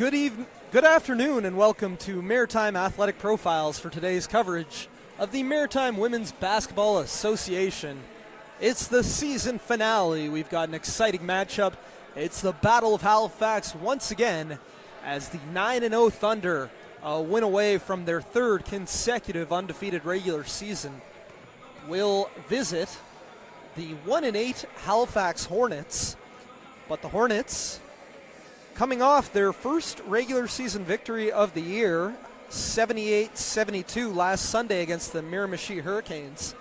Good afternoon, and welcome to Maritime Athletic Profiles for today's coverage of the Maritime Women's Basketball Association. It's the season finale. We've got an exciting matchup. It's the Battle of Halifax once again as the 9-0 Thunder win away from their third consecutive undefeated regular season. Will visit the 1-8 Halifax Hornets, but the Hornets, coming off their first regular season victory of the year, 78-72 last Sunday against the Miramichi Hurricanes.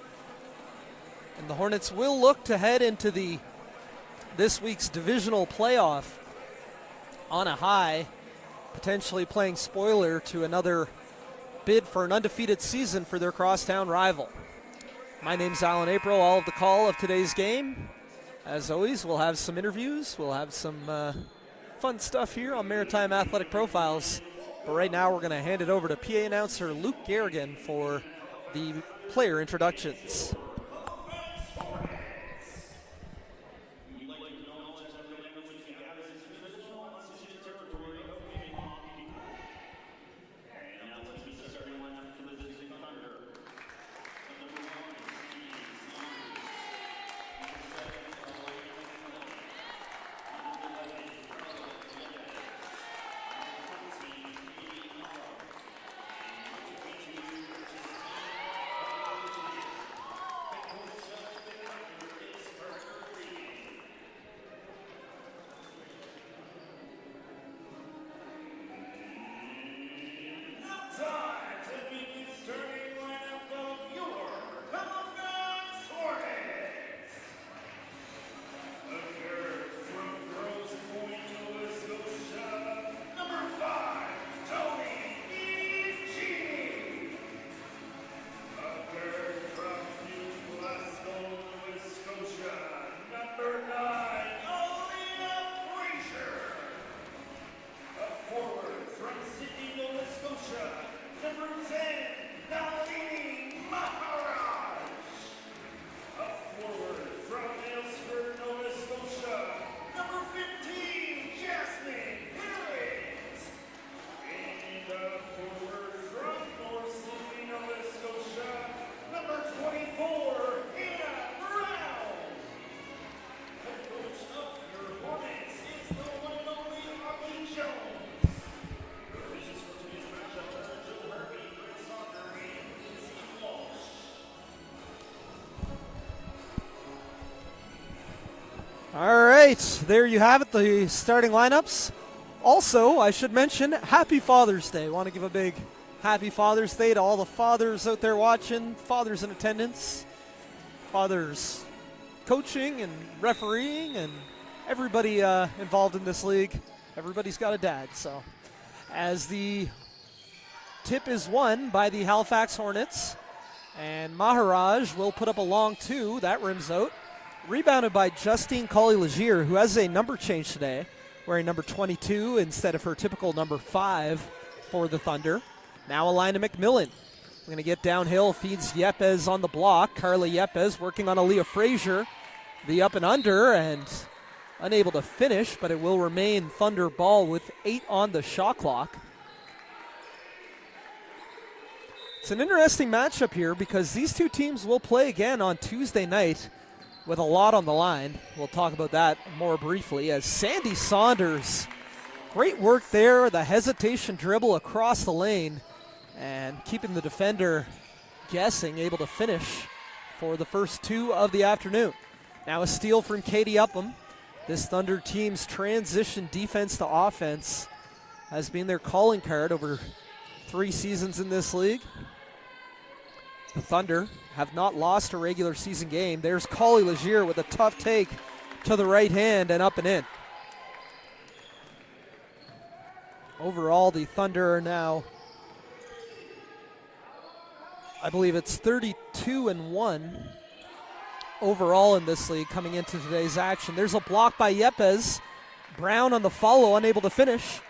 And the Hornets will look to head into this week's divisional playoff on a high, potentially playing spoiler to another bid for an undefeated season for their crosstown rival. My name's Alan April, all of the call of today's game. As always, we'll have some interviews, we'll have some fun stuff here on Maritime Athletic Profiles. But right now we're going to hand it over to PA announcer Luke Garrigan for the player introductions. All right, there you have it, the starting lineups. Also, I should mention, happy Father's Day. I want to give a big happy Father's Day to all the fathers out there watching, fathers in attendance, fathers coaching and refereeing, and everybody involved in this league. Everybody's got a dad. So as the tip is won by the Halifax Hornets, and Maharaj will put up a long two. That rims out. Rebounded by Justine Colley-Legier, who has a number change today, wearing number 22 instead of her typical number 5 for the Thunder. Now Alina McMillan. We're going to get downhill, feeds Yepes on the block. Carla Yepes working on Aaliyah Frazier. The up and under, and unable to finish, but it will remain Thunder ball with 8 on the shot clock. It's an interesting matchup here because these two teams will play again on Tuesday night with a lot on the line. We'll talk about that more briefly as Sandy Saunders, great work there, the hesitation dribble across the lane and keeping the defender guessing, able to finish for the first two of the afternoon. Now a steal from Katie Upham. This Thunder team's transition defense to offense has been their calling card over 3 seasons in this league. The Thunder have not lost a regular season game. There's Colley-Legier with a tough take to the right hand and up and in. Overall, the Thunder are now, I believe it's 32-1 overall in this league coming into today's action. There's a block by Yepes. Brown on the follow, unable to finish.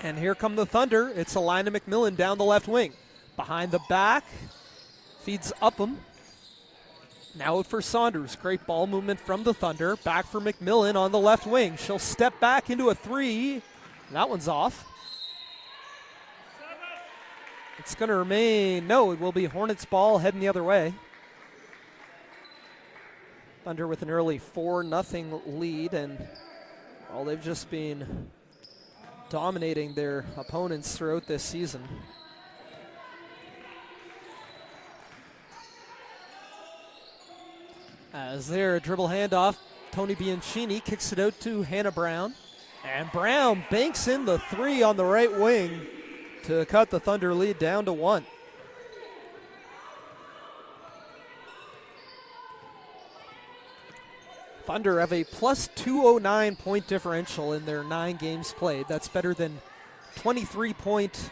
And here come the Thunder. It's Alina McMillan down the left wing. Behind the back. Feeds Upham. Now out for Saunders. Great ball movement from the Thunder. Back for McMillan on the left wing. She'll step back into a three. That one's off. It's going to remain, no, it will be Hornets ball heading the other way. Thunder with an early 4-0 lead, and well, they've just been dominating their opponents throughout this season. As there, a dribble handoff, Tony Bianchini kicks it out to Hannah Brown. And Brown banks in the 3 on the right wing to cut the Thunder lead down to 1. Thunder have a plus 209 point differential in their 9 games played. That's better than 23 point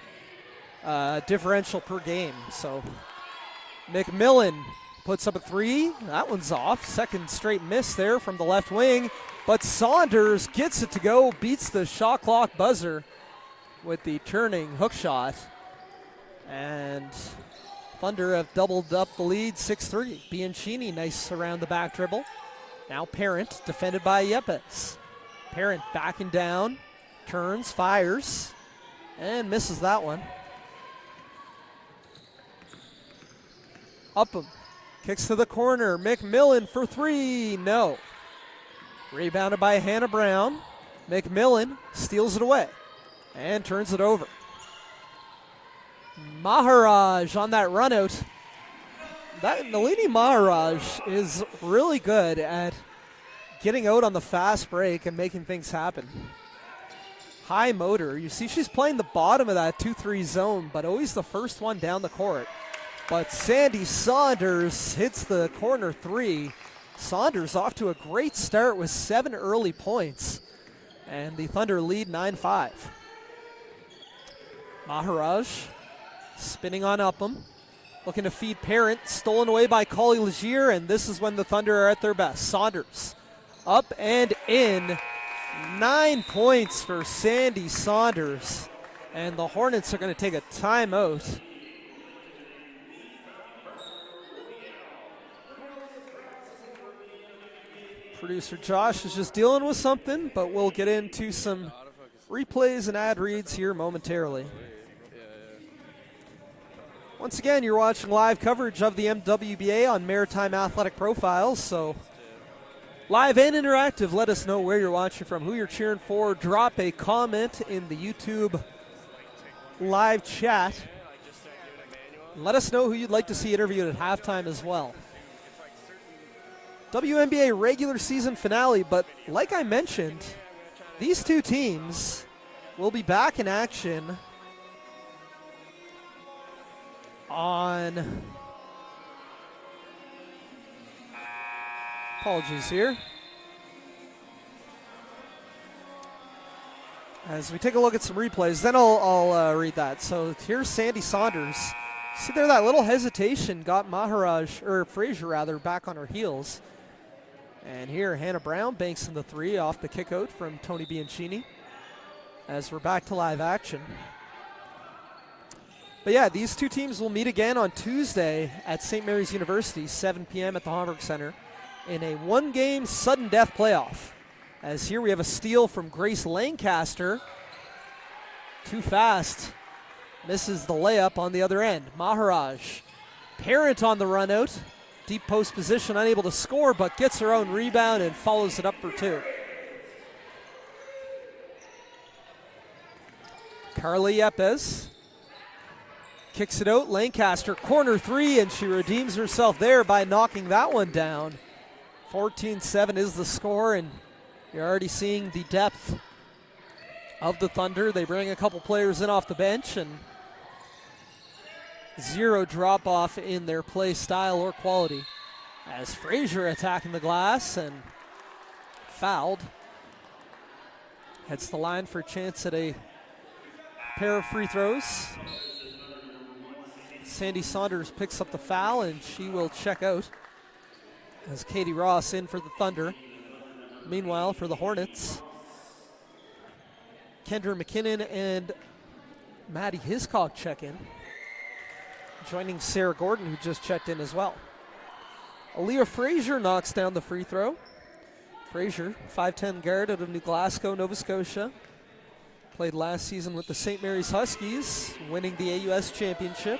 differential per game. So McMillan puts up a 3. That one's off. Second straight miss there from the left wing. But Saunders gets it to go, beats the shot clock buzzer with the turning hook shot. And Thunder have doubled up the lead, 6-3. Bianchini, nice around the back dribble. Now Parent, defended by Yepes. Parent backing down, turns, fires, and misses that one. Upham kicks to the corner. McMillan for 3, no. Rebounded by Hannah Brown. McMillan steals it away and turns it over. Maharaj on that run out. Nalini Maharaj is really good at getting out on the fast break and making things happen. High motor. You see she's playing the bottom of that 2-3 zone, but always the first one down the court. But Sandy Saunders hits the corner 3. Saunders off to a great start with 7 early points. And the Thunder lead 9-5. Maharaj spinning on Upham. Looking to feed Parent, stolen away by Collie Legier, and this is when the Thunder are at their best. Saunders up and in. 9 points for Sandy Saunders. And the Hornets are going to take a timeout. Producer Josh is just dealing with something, but we'll get into some replays and ad reads here momentarily. Once again, you're watching live coverage of the MWBA on Maritime Athletic Profiles, so live and interactive. Let us know where you're watching from, who you're cheering for. Drop a comment in the YouTube live chat. Let us know who you'd like to see interviewed at halftime as well. WNBA regular season finale, but like I mentioned, these two teams will be back in action on, apologies here, as we take a look at some replays, then I'll read that. So here's Sandy Saunders. See there, that little hesitation got Maharaj, or Frazier rather, back on her heels. And here Hannah Brown banks in the 3 off the kick out from Tony Bianchini as we're back to live action. But yeah, these two teams will meet again on Tuesday at St. Mary's University, 7 p.m. at the Homburg Center, in a 1-game sudden death playoff. As here we have a steal from Grace Lancaster. Too fast. Misses the layup on the other end. Maharaj. Parent on the run out. Deep post position, unable to score, but gets her own rebound and follows it up for 2. Carly Yepes kicks it out. Lancaster, corner 3, and she redeems herself there by knocking that one down. 14-7 is the score, and you're already seeing the depth of the Thunder. They bring a couple players in off the bench, and zero drop-off in their play style or quality. As Frazier attacking the glass and fouled. Heads the line for a chance at a pair of free throws. Sandy Saunders picks up the foul, and she will check out as Katie Ross in for the Thunder. Meanwhile, for the Hornets, Kendra McKinnon and Maddie Hiscock check in, joining Sarah Gordon, who just checked in as well. Aaliyah Frazier knocks down the free throw. Frazier, 5'10 guard out of New Glasgow, Nova Scotia. Played last season with the St. Mary's Huskies, winning the AUS championship.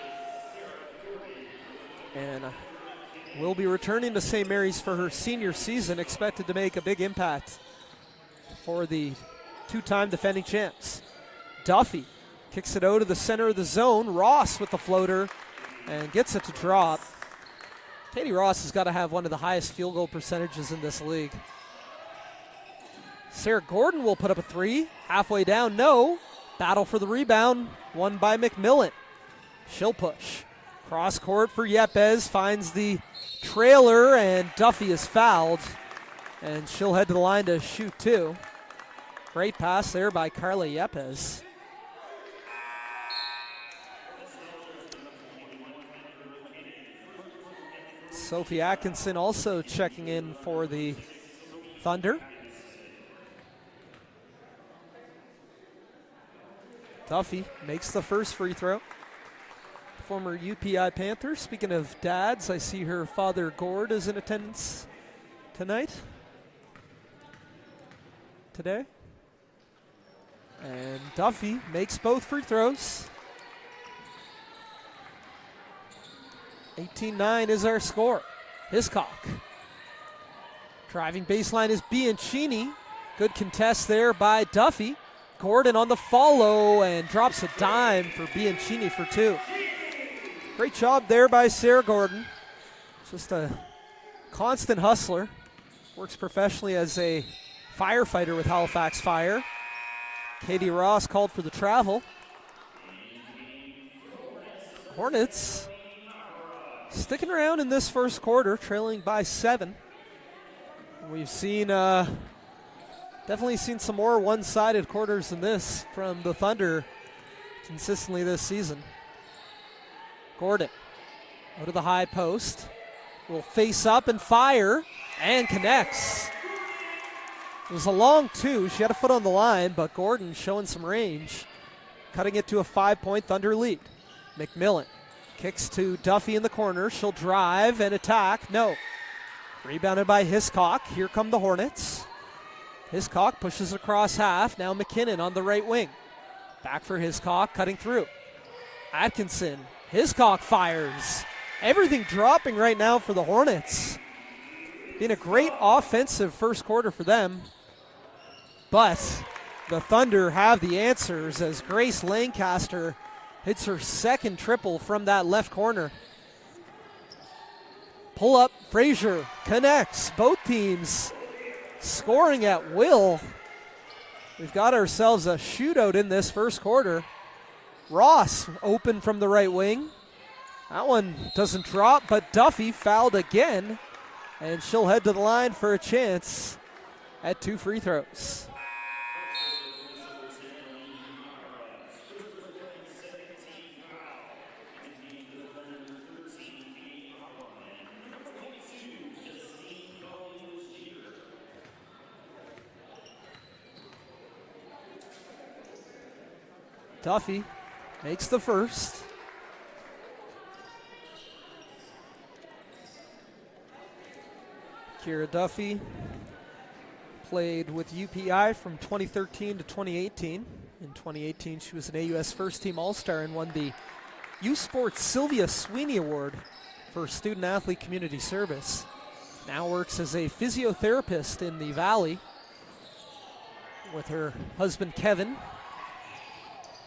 And will be returning to St. Mary's for her senior season, expected to make a big impact for the two-time defending champs. Duffy kicks it out to the center of the zone. Ross with the floater and gets it to drop. Katie Ross has got to have one of the highest field goal percentages in this league. Sarah Gordon will put up a three. Halfway down, no. Battle for the rebound, won by McMillan. She'll push. Cross court for Yepes, finds the trailer, and Duffy is fouled. And she'll head to the line to shoot two. Great pass there by Carla Yepes. Sophie Atkinson also checking in for the Thunder. Duffy makes the first free throw. Former UPI Panther. Speaking of dads, I see her father Gord is in attendance today. And Duffy makes both free throws. 18-9 is our score. Hiscock. Driving baseline is Bianchini. Good contest there by Duffy. Gordon on the follow and drops a dime for Bianchini for two. Great job there by Sarah Gordon. Just a constant hustler. Works professionally as a firefighter with Halifax Fire. Katie Ross called for the travel. Hornets sticking around in this first quarter, trailing by 7. We've seen definitely seen some more one-sided quarters than this from the Thunder consistently this season. Gordon out of the high post. Will face up and fire and connects. It was a long two. She had a foot on the line, but Gordon showing some range, cutting it to a 5-point Thunder lead. McMillan kicks to Duffy in the corner. She'll drive and attack. No. Rebounded by Hiscock. Here come the Hornets. Hiscock pushes across half. Now McKinnon on the right wing. Back for Hiscock, cutting through. Atkinson. Hiscock fires. Everything dropping right now for the Hornets. Been a great offensive first quarter for them. But the Thunder have the answers as Grace Lancaster hits her second triple from that left corner. Pull up, Frazier connects. Both teams scoring at will. We've got ourselves a shootout in this first quarter. Ross open from the right wing. That one doesn't drop, but Duffy fouled again, and she'll head to the line for a chance at 2 free throws. Duffy makes the first. Kira Duffy played with UPI from 2013 to 2018. In 2018, she was an AUS First Team All-Star and won the U Sports Sylvia Sweeney Award for Student Athlete Community Service. Now works as a physiotherapist in the Valley with her husband Kevin,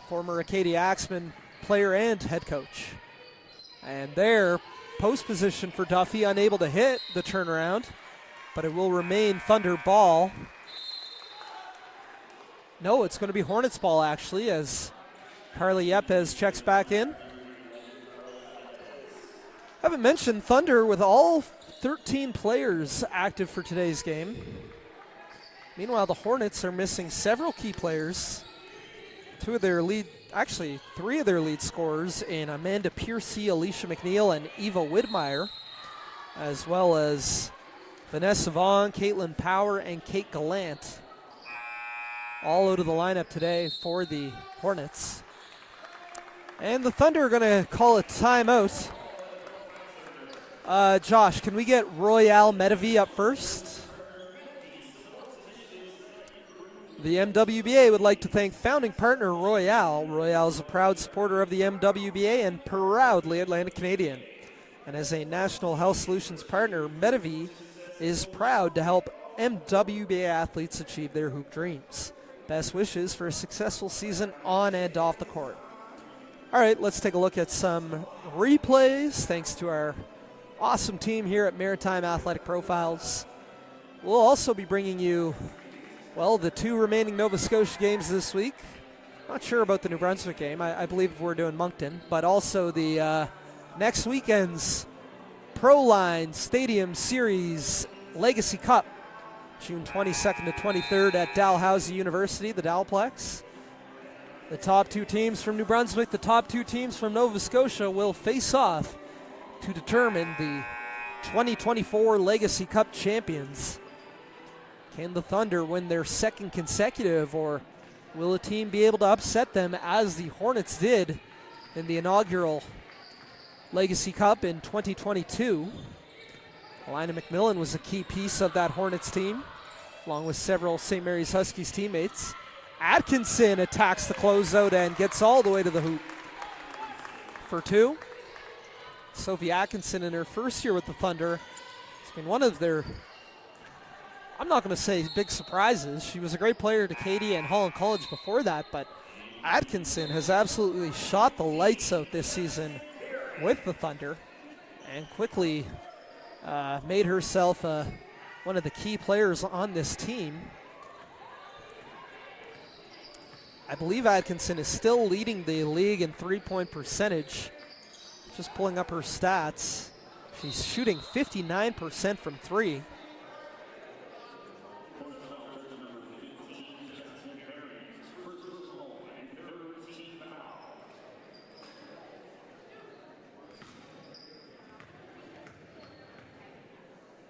former Acadia Axeman player and head coach. And there, post position for Duffy, unable to hit the turnaround, but it will remain Thunder ball. No, it's going to be Hornets ball actually, as Carly Yepes checks back in. Haven't mentioned Thunder with all 13 players active for today's game. Meanwhile, the Hornets are missing several key players. Three of their lead scorers in Amanda Piercy, Alicia McNeil, and Eva Widmeyer, as well as Vanessa Vaughn, Caitlin Power, and Kate Gallant, all out of the lineup today for the Hornets. And the Thunder are going to call a timeout. Josh, can we get Royale Medavie up first? The MWBA would like to thank founding partner Royale. Royale is a proud supporter of the MWBA and proudly Atlantic Canadian. And as a National Health Solutions partner, MWBA is proud to help MWBA athletes achieve their hoop dreams. Best wishes for a successful season on and off the court. All right, let's take a look at some replays thanks to our awesome team here at Maritime Athletic Profiles. We'll also be bringing you, well, the 2 remaining Nova Scotia games this week. Not sure about the New Brunswick game. I believe we're doing Moncton, but also the next weekend's Proline Stadium Series Legacy Cup, June 22nd to 23rd at Dalhousie University, the Dalplex. The top 2 teams from New Brunswick, the top 2 teams from Nova Scotia will face off to determine the 2024 Legacy Cup champions. Can the Thunder win their 2nd consecutive, or will a team be able to upset them as the Hornets did in the inaugural Legacy Cup in 2022? Alina McMillan was a key piece of that Hornets team, along with several St. Mary's Huskies teammates. Atkinson attacks the closeout and gets all the way to the hoop for 2. Sophie Atkinson, in her first year with the Thunder, has been one of their, I'm not going to say big surprises. She was a great player to Katie and Holland College before that, but Atkinson has absolutely shot the lights out this season with the Thunder and quickly made herself one of the key players on this team. I believe Atkinson is still leading the league in three-point percentage. Just pulling up her stats. She's shooting 59% from 3.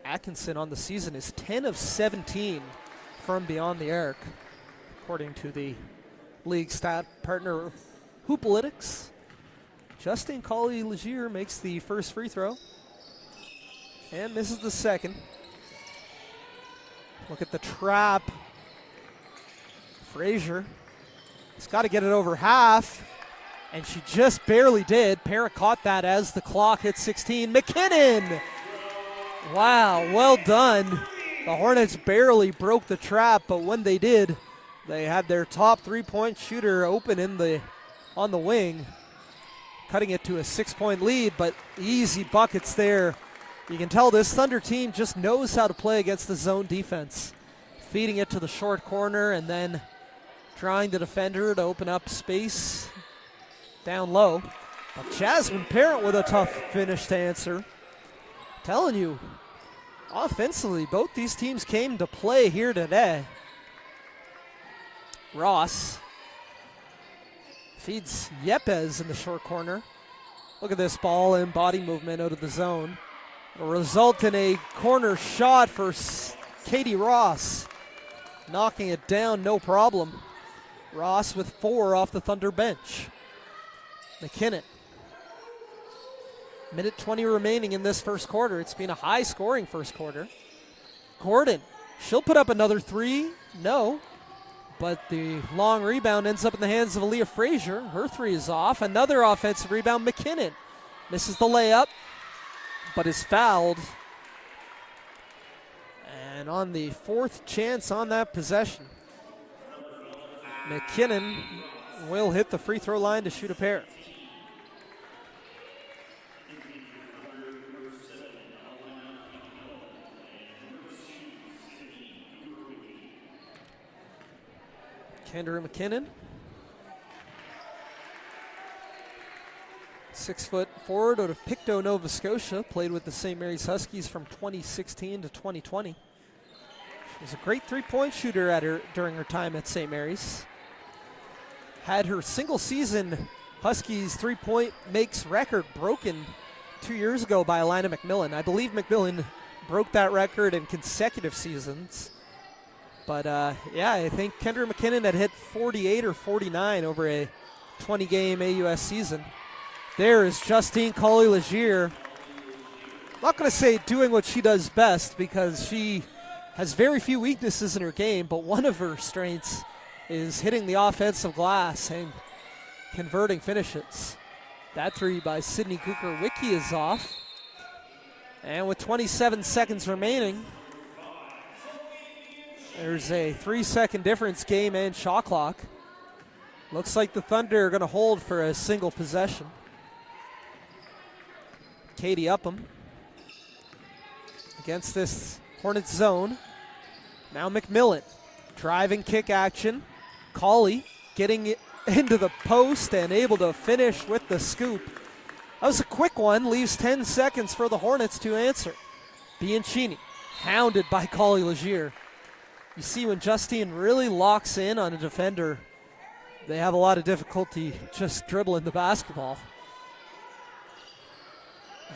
Atkinson on the season is 10 of 17 from beyond the arc, according to the league stat partner Hoopalytics. Justine Colley-Legier makes the first free throw and misses the second. Look at the trap. Frazier has got to get it over half, and she just barely did. Parent caught that as the clock hit 16. McKinnon! Wow, well done. The Hornets barely broke the trap, but when they did, they had their top three-point shooter open on the wing, cutting it to a 6-point lead, but easy buckets there. You can tell this Thunder team just knows how to play against the zone defense, feeding it to the short corner and then trying the defender to open up space down low. But Jasmine Parent with a tough finish to answer. Telling you, offensively, both these teams came to play here today. Ross feeds Yepes in the short corner. Look at this ball and body movement out of the zone. It'll result in a corner shot for Katie Ross. Knocking it down, no problem. Ross with 4 off the Thunder bench. McKinnon. Minute 20 remaining in this first quarter. It's been a high-scoring first quarter. Gordon, she'll put up another 3. No. But the long rebound ends up in the hands of Aaliyah Frazier. Her 3 is off. Another offensive rebound. McKinnon misses the layup, but is fouled. And on the 4th chance on that possession, McKinnon will hit the free throw line to shoot a pair. Kendra McKinnon, 6-foot forward out of Pictou, Nova Scotia, played with the St. Mary's Huskies from 2016 to 2020. She was a great three-point shooter during her time at St. Mary's. Had her single season Huskies three-point makes record broken 2 years ago by Alina McMillan. I believe McMillan broke that record in consecutive seasons. But, yeah, I think Kendra McKinnon had hit 48 or 49 over a 20-game AUS season. There is Justine Colley-Legier. I'm not going to say doing what she does best, because she has very few weaknesses in her game, but one of her strengths is hitting the offensive glass and converting finishes. That three by Sydney Kukarwicki is off. And with 27 seconds remaining, there's a 3-second difference, game and shot clock. Looks like the Thunder are going to hold for a single possession. Katie Upham against this Hornets zone. Now McMillan, driving kick action. Colley getting it into the post and able to finish with the scoop. That was a quick one, leaves 10 seconds for the Hornets to answer. Bianchini, hounded by Colley Legier. You see when Justine really locks in on a defender, they have a lot of difficulty just dribbling the basketball.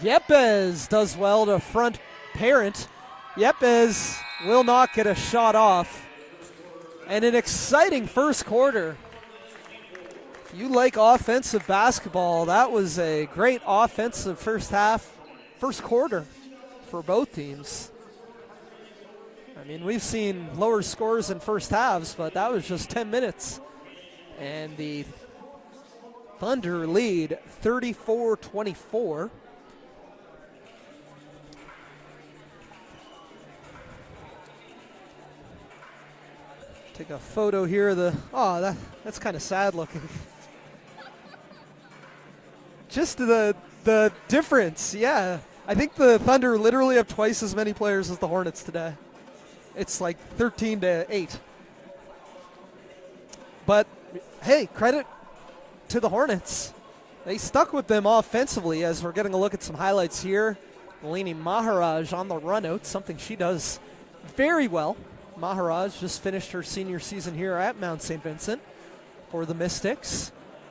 Yepes does well to front Parent. Yepes will not get a shot off. And an exciting first quarter. If you like offensive basketball, that was a great offensive first quarter for both teams. I mean, we've seen lower scores in first halves, but that was just 10 minutes. And the Thunder lead 34-24. Take a photo here of the, that's kind of sad looking. Just the difference, yeah. I think the Thunder literally have twice as many players as the Hornets today. It's like 13-8. But hey, credit to the Hornets. They stuck with them offensively, as we're getting a look at some highlights here. Nalini Maharaj on the run out, something she does very well. Maharaj just finished her senior season here at Mount St. Vincent for the Mystics.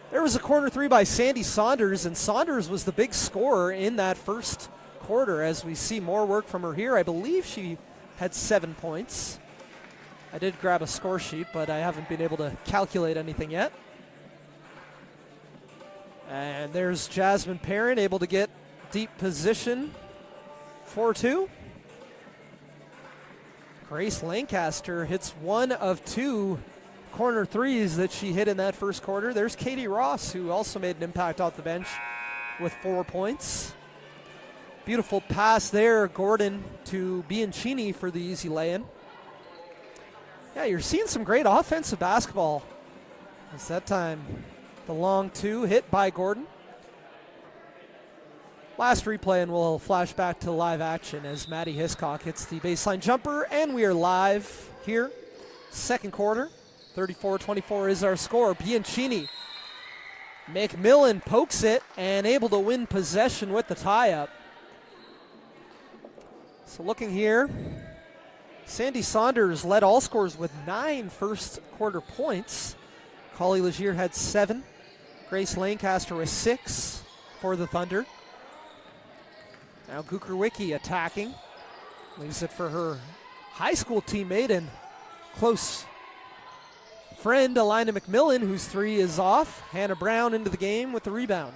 There was a corner three by Sandy Saunders, and Saunders was the big scorer in that first quarter. As we see more work from her here, I believe she had 7 points. I did grab a score sheet, but I haven't been able to calculate anything yet. And there's Jasmine Perrin able to get deep position. 4-2. Grace Lancaster hits one of 2 corner threes that she hit in that first quarter. There's Katie Ross, who also made an impact off the bench with 4 points. Beautiful pass there, Gordon to Bianchini for the easy lay-in. Yeah, you're seeing some great offensive basketball. It's that time the long 2 hit by Gordon. Last replay, and we'll flash back to live action as Maddie Hiscock hits the baseline jumper, and we are live here. Second quarter, 34-24 is our score. Bianchini, McMillan pokes it and able to win possession with the tie-up. So looking here, Sandy Saunders led all scorers with 9 first quarter points. Colley Legier had 7. Grace Lancaster with 6 for the Thunder. Now Kukarwicki attacking. Leaves it for her high school teammate and close friend, Alina McMillan, whose 3 is off. Hannah Brown into the game with the rebound.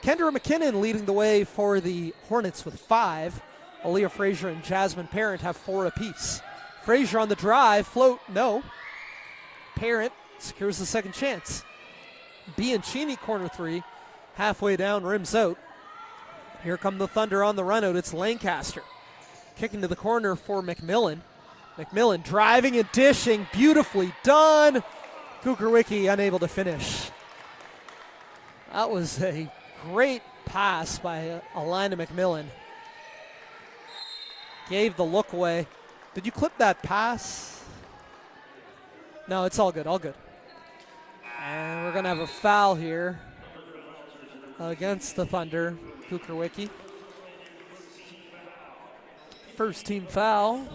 Kendra McKinnon leading the way for the Hornets with 5. Aaliyah Frazier and Jasmine Parent have 4 apiece. Frazier on the drive, float, no. Parent secures the second chance. Bianchini corner 3, halfway down, rims out. Here come the Thunder on the run out. It's Lancaster kicking to the corner for McMillan. McMillan driving and dishing, beautifully done. Kukarwicki unable to finish. That was a great pass by Alina McMillan. Gave the look away. Did you clip that pass? No, it's all good, all good. And we're going to have a foul here against the Thunder. Kukarwicki. First team foul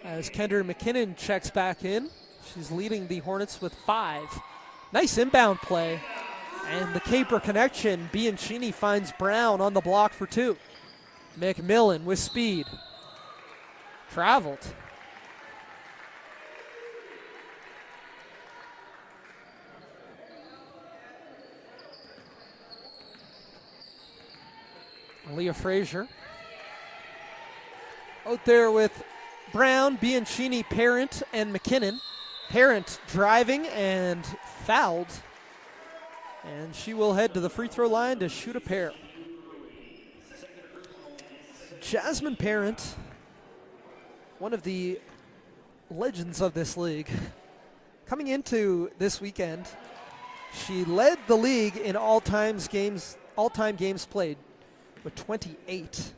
as Kendra McKinnon checks back in. She's leading the Hornets with 5. Nice inbound play. And the caper connection. Bianchini finds Brown on the block for 2. McMillan with speed. Traveled. Leah Frazier out there with Brown, Bianchini, Parent, and McKinnon. Parent driving and fouled. And she will head to the free throw line to shoot a pair. Jasmine Parent, one of the legends of this league. Coming into this weekend, she led the league in all-time games played with 28.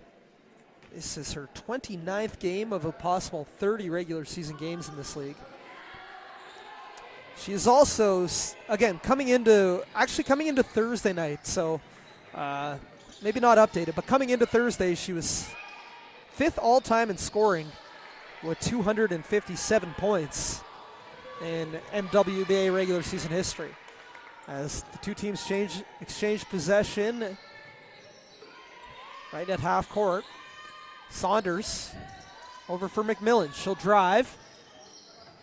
This is her 29th game of a possible 30 regular season games in this league. She is also, again, coming into Thursday night, so maybe not updated, but coming into Thursday, she was 5th all-time in scoring with 257 points in MWBA regular season history. As the two teams exchange possession right at half court. Saunders over for McMillan. She'll drive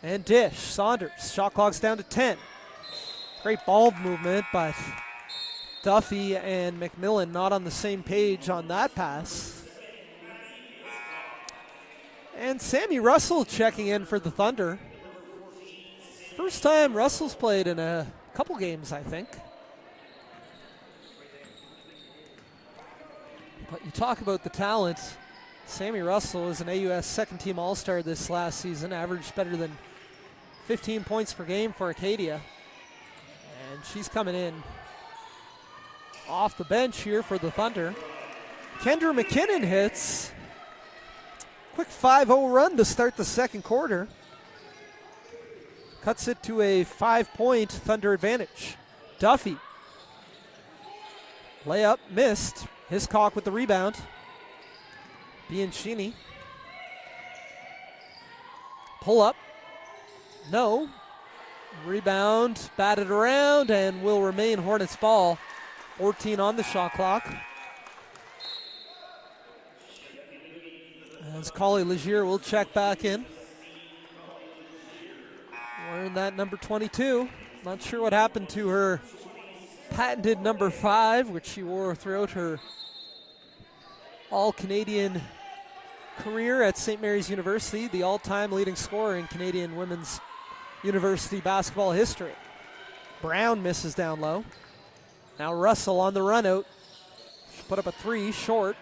and dish. Saunders, shot clock's down to 10. Great ball movement, but Duffy and McMillan not on the same page on that pass. And Sammy Russell checking in for the Thunder. First time Russell's played in a couple games, I think. But you talk about the talent. Sammy Russell is an AUS second-team All-Star this last season, averaged better than 15 points per game for Acadia. And she's coming in off the bench here for the Thunder. Kendra McKinnon hits. Quick 5-0 run to start the second quarter. Cuts it to a 5-point Thunder advantage. Duffy. Layup missed. Hiscock with the rebound. Bianchini. Pull up. No. Rebound batted around and will remain Hornets ball. 14 on the shot clock. As Collie Legier will check back in. Wearing that number 22. Not sure what happened to her patented number 5, which she wore throughout her all-Canadian career at St. Mary's University, the all-time leading scorer in Canadian women's university basketball history. Brown misses down low. Now Russell on the run out. She put up a 3 short,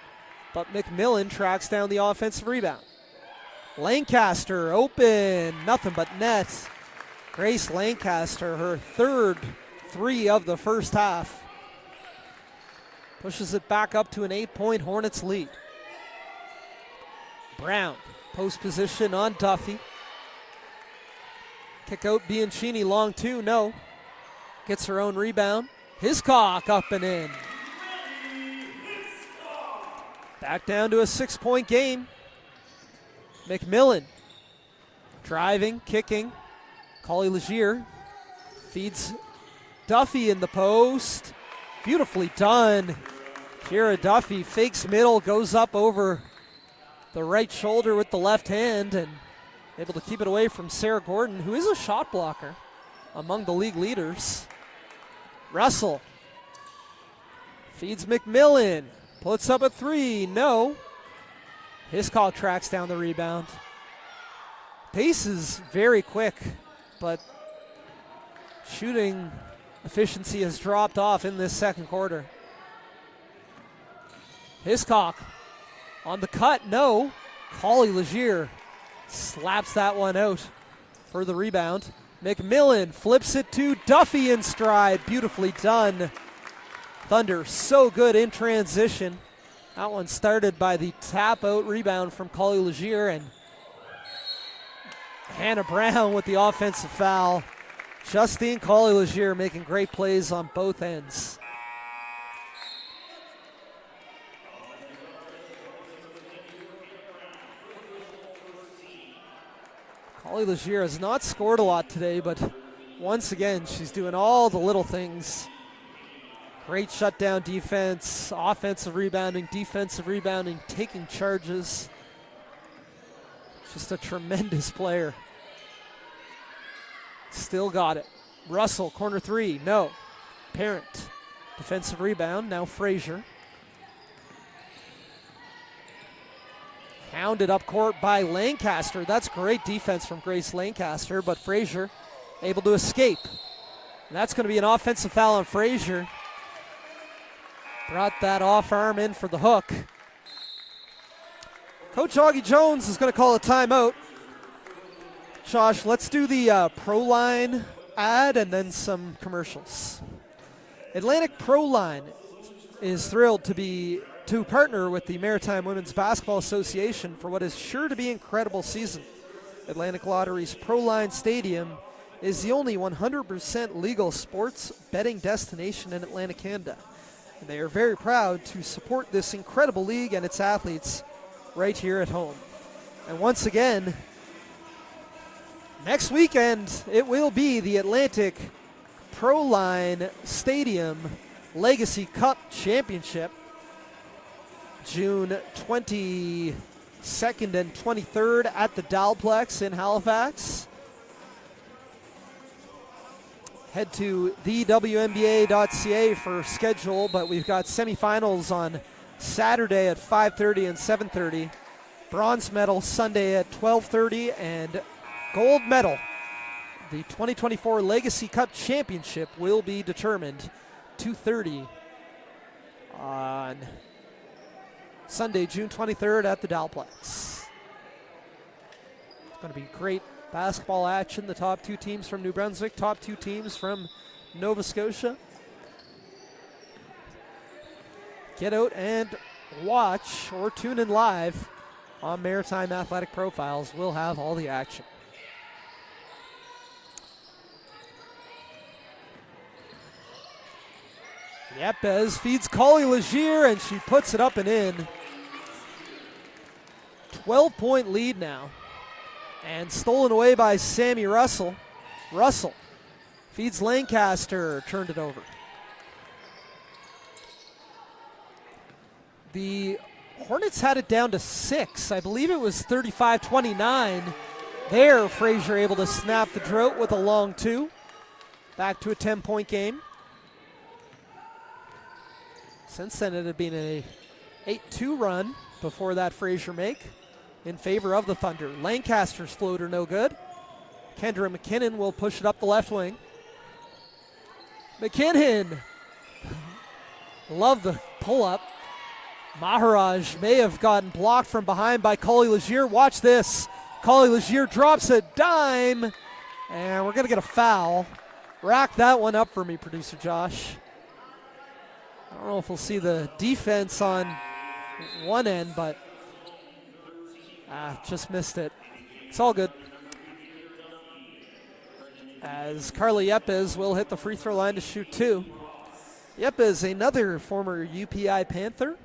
but McMillan tracks down the offensive rebound. Lancaster open, nothing but net. Grace Lancaster, her third 3 of the first half. Pushes it back up to an 8-point Hornets lead. Brown, post position on Duffy. Kick out Bianchini, long 2, no. Gets her own rebound. Hiscock up and in. Back down to a 6-point game. McMillan driving, kicking. Collie Legier feeds Duffy in the post. Beautifully done. Kira Duffy fakes middle, goes up over the right shoulder with the left hand and able to keep it away from Sarah Gordon, who is a shot blocker among the league leaders. Russell feeds McMillan. Puts up a 3, no. Hiscock tracks down the rebound. Pace is very quick, but shooting efficiency has dropped off in this second quarter. Hiscock on the cut, no. Collie Legier slaps that one out for the rebound. McMillan flips it to Duffy in stride. Beautifully done. Thunder so good in transition. That one started by the tap out rebound from Collie Legier, and Hannah Brown with the offensive foul. Justine Collie Legier making great plays on both ends. Collie Legier has not scored a lot today, but once again, she's doing all the little things. Great shutdown defense, offensive rebounding, defensive rebounding, taking charges. Just a tremendous player. Still got it. Russell, corner 3, no. Parent, defensive rebound, now Frazier. Hounded up court by Lancaster. That's great defense from Grace Lancaster, but Frazier able to escape. And that's going to be an offensive foul on Frazier. Brought that off arm in for the hook. Coach Augie Jones is going to call a timeout. Josh, let's do the Pro Line ad and then some commercials. Atlantic Pro Line is thrilled to partner with the Maritime Women's Basketball Association for what is sure to be an incredible season. Atlantic Lottery's Pro Line Stadium is the only 100% legal sports betting destination in Atlantic Canada. And they are very proud to support this incredible league and its athletes right here at home. And once again, next weekend it will be the Atlantic Pro Line Stadium Legacy Cup Championship, June 22nd and 23rd at the Dalplex in Halifax. Head to thewnba.ca for schedule, but we've got semifinals on Saturday at 5:30 and 7:30. Bronze medal Sunday at 12:30, and gold medal, the 2024 Legacy Cup Championship, will be determined 2:30 on Sunday, June 23rd at the Dalplex. It's going to be great basketball action. The top two teams from New Brunswick, top two teams from Nova Scotia. Get out and watch or tune in live on Maritime Athletic Profiles. We'll have all the action. Yepes feeds Collie Legier, and she puts it up and in. 12-point lead now. And stolen away by Sammy Russell. Russell feeds Lancaster, turned it over. The Hornets had it down to 6. I believe it was 35-29. There, Frazier able to snap the drought with a long two. Back to a 10-point game. Since then, it had been a 8-2 run before that Frazier make in favor of the Thunder. Lancaster's floater no good. Kendra McKinnon will push it up the left wing. McKinnon. Love the pull-up. Maharaj may have gotten blocked from behind by Collie Legier. Watch this. Collie Legier drops a dime, and we're going to get a foul. Rack that one up for me, producer Josh. I don't know if we'll see the defense on one end, but just missed it. It's all good. As Carly Yepes will hit the free throw line to shoot two. Yepes, another former UPI Panther,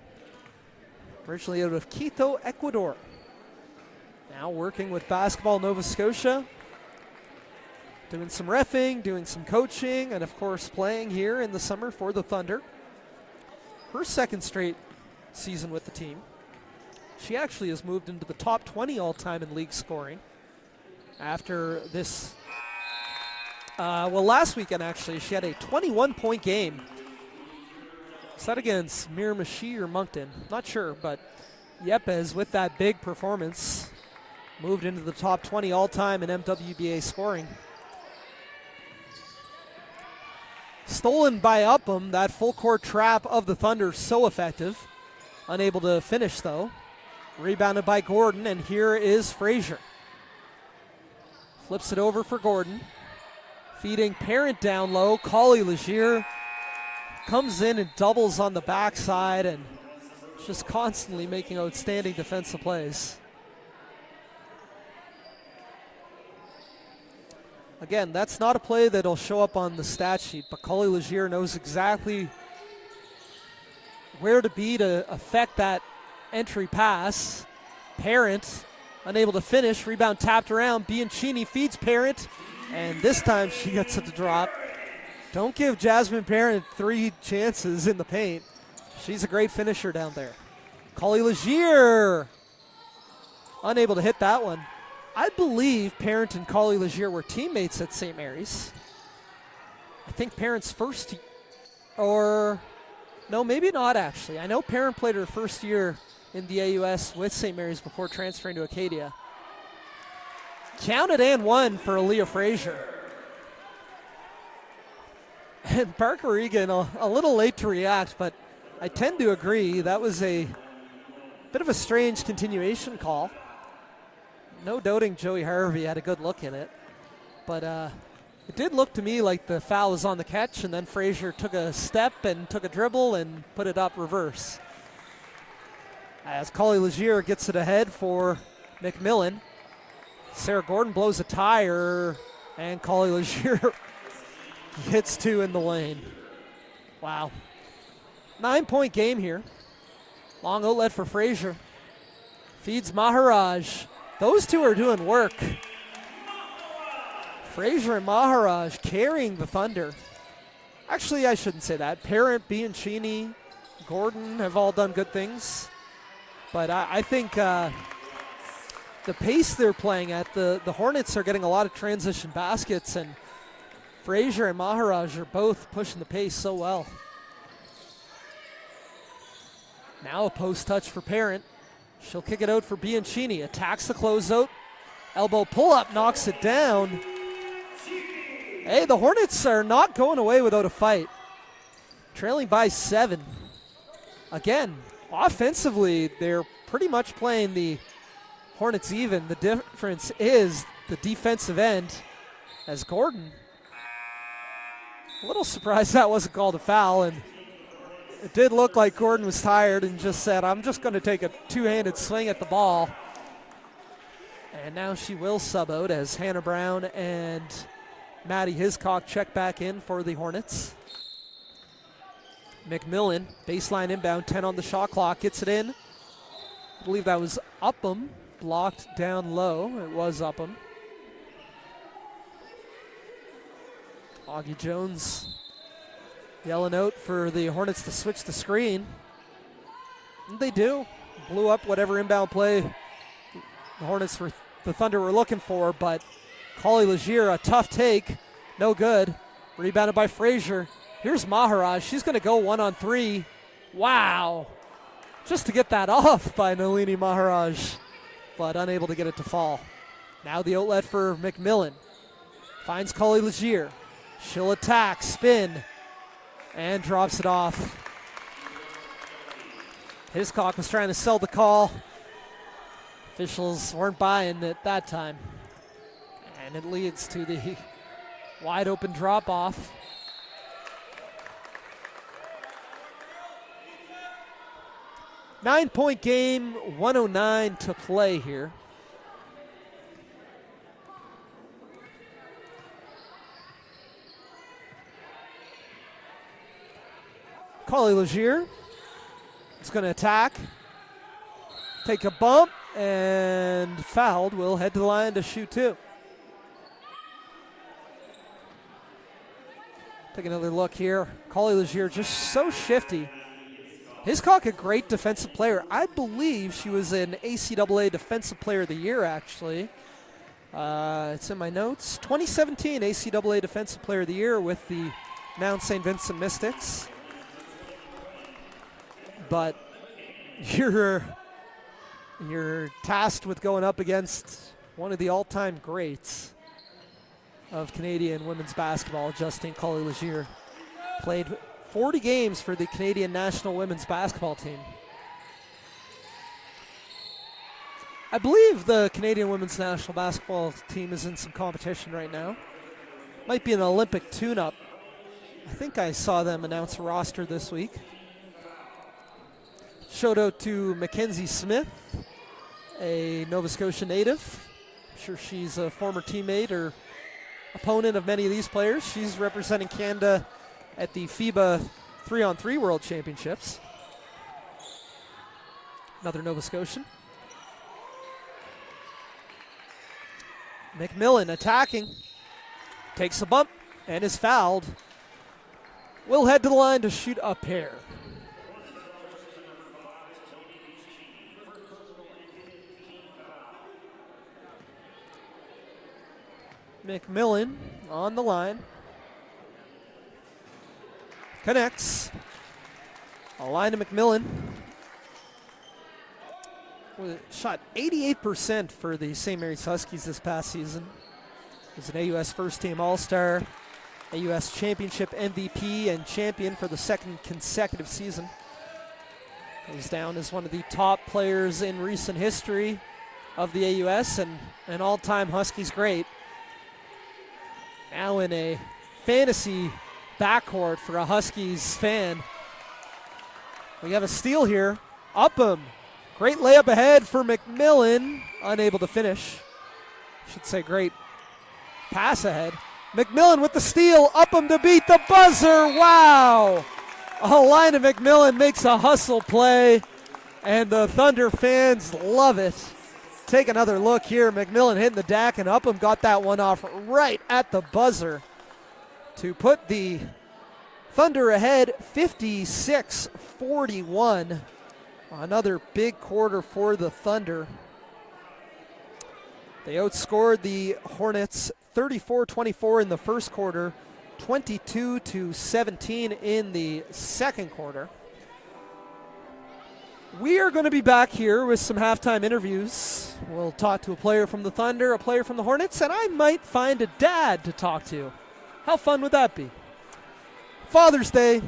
originally out of Quito, Ecuador. Now working with Basketball Nova Scotia, doing some reffing, doing some coaching, and of course playing here in the summer for the Thunder. Her second straight season with the team. She actually has moved into the top 20 all-time in league scoring after this. Last weekend actually, she had a 21-point game. Is that against Miramichi or Moncton? Not sure, but Yepes with that big performance moved into the top 20 all-time in MWBA scoring. Stolen by Upham, that full court trap of the Thunder, so effective. Unable to finish though. Rebounded by Gordon, and here is Frazier. Flips it over for Gordon. Feeding Parent down low. Collie Legier comes in and doubles on the backside and just constantly making outstanding defensive plays. Again, that's not a play that'll show up on the stat sheet, but Collie Legier knows exactly where to be to affect that entry pass. Parent unable to finish. Rebound tapped around. Bianchini feeds Parent, and this time she gets it to drop. Don't give Jasmine Parent 3 chances in the paint. She's a great finisher down there. Collie Legier unable to hit that one. I believe Parent and Collie Legier were teammates at St. Mary's. I think Parent's first, or no, maybe not actually. I know Parent played her first year in the AUS with St. Mary's before transferring to Acadia. Counted and one for Aaliyah Frazier. And Parker Egan a little late to react, but I tend to agree. That was a bit of a strange continuation call. No doubting Joey Harvey had a good look in it. But it did look to me like the foul was on the catch, and then Frazier took a step and took a dribble and put it up reverse. As Collie Legier gets it ahead for McMillan. Sarah Gordon blows a tire, and Collie Legier hits two in the lane. Wow. 9-point game here. Long outlet for Frazier. Feeds Maharaj. Those two are doing work. Frazier and Maharaj carrying the Thunder. Actually, I shouldn't say that. Parent, Bianchini, Gordon have all done good things. But I think the pace they're playing at, the Hornets are getting a lot of transition baskets, and Frazier and Maharaj are both pushing the pace so well. Now a post touch for Parent. She'll kick it out for Bianchini. Attacks the closeout. Elbow pull-up, knocks it down. Hey, the Hornets are not going away without a fight. Trailing by 7. Again, offensively, they're pretty much playing the Hornets even. The difference is the defensive end, as Gordon, a little surprised that wasn't called a foul, and it did look like Gordon was tired and just said, I'm just going to take a two-handed swing at the ball. And now she will sub out as Hannah Brown and Maddie Hiscock check back in for the Hornets. McMillan, baseline inbound, 10 on the shot clock, gets it in. I believe that was Upham, blocked down low. It was Upham. Augie Jones yelling out for the Hornets to switch the screen. And they do. Blew up whatever inbound play the Thunder were looking for, but Collie Legier, a tough take, no good. Rebounded by Frazier. Here's Maharaj. She's going to go 1-on-3. Wow. Just to get that off by Nalini Maharaj, but unable to get it to fall. Now the outlet for McMillan. Finds Collie Legier. She'll attack, spin, and drops it off. Hiscock was trying to sell the call. Officials weren't buying it that time. And it leads to the wide open drop off. Nine-point game, 1:09 to play here. Collie Legier is going to attack, take a bump, and fouled. Will head to the line to shoot two. Take another look here. Collie Legier just so shifty. Hiscock, a great defensive player. I believe she was an ACAA Defensive Player of the Year, actually. It's in my notes. 2017 ACAA Defensive Player of the Year with the Mount St. Vincent Mystics. But you're tasked with going up against one of the all-time greats of Canadian women's basketball, Justine Collie Legier. Played 40 games for the Canadian national women's basketball team. I believe the Canadian women's national basketball team is in some competition right now. Might be an Olympic tune-up. I think I saw them announce a roster this week. Shout out to Mackenzie Smith, a Nova Scotia native. I'm sure she's a former teammate or opponent of many of these players. She's representing Canada at the FIBA 3-on-3 World Championships. Another Nova Scotian. McMillan attacking. Takes a bump and is fouled. Will head to the line to shoot a pair. McMillan on the line. Connects. A line to McMillan. shot 88% for the St. Mary's Huskies this past season. He's an AUS first-team All-Star, AUS Championship MVP, and champion for the second consecutive season. Goes down as one of the top players in recent history of the AUS and an all-time Huskies great. Now in a fantasy backcourt for a Huskies fan. We have a steal here. Upham. Great layup ahead for McMillan. Unable to finish. Should say great pass ahead. McMillan with the steal. Upham to beat the buzzer. Wow. Alina McMillan makes a hustle play, and the Thunder fans love it. Take another look here. McMillan hitting the deck, and Upham got that one off right at the buzzer to put the Thunder ahead 56-41. Another big quarter for the Thunder. They outscored the Hornets 34-24 in the first quarter, 22-17 in the second quarter. We are going to be back here with some halftime interviews. We'll talk to a player from the Thunder, a player from the Hornets, and I might find a dad to talk to. How fun would that be? Father's Day.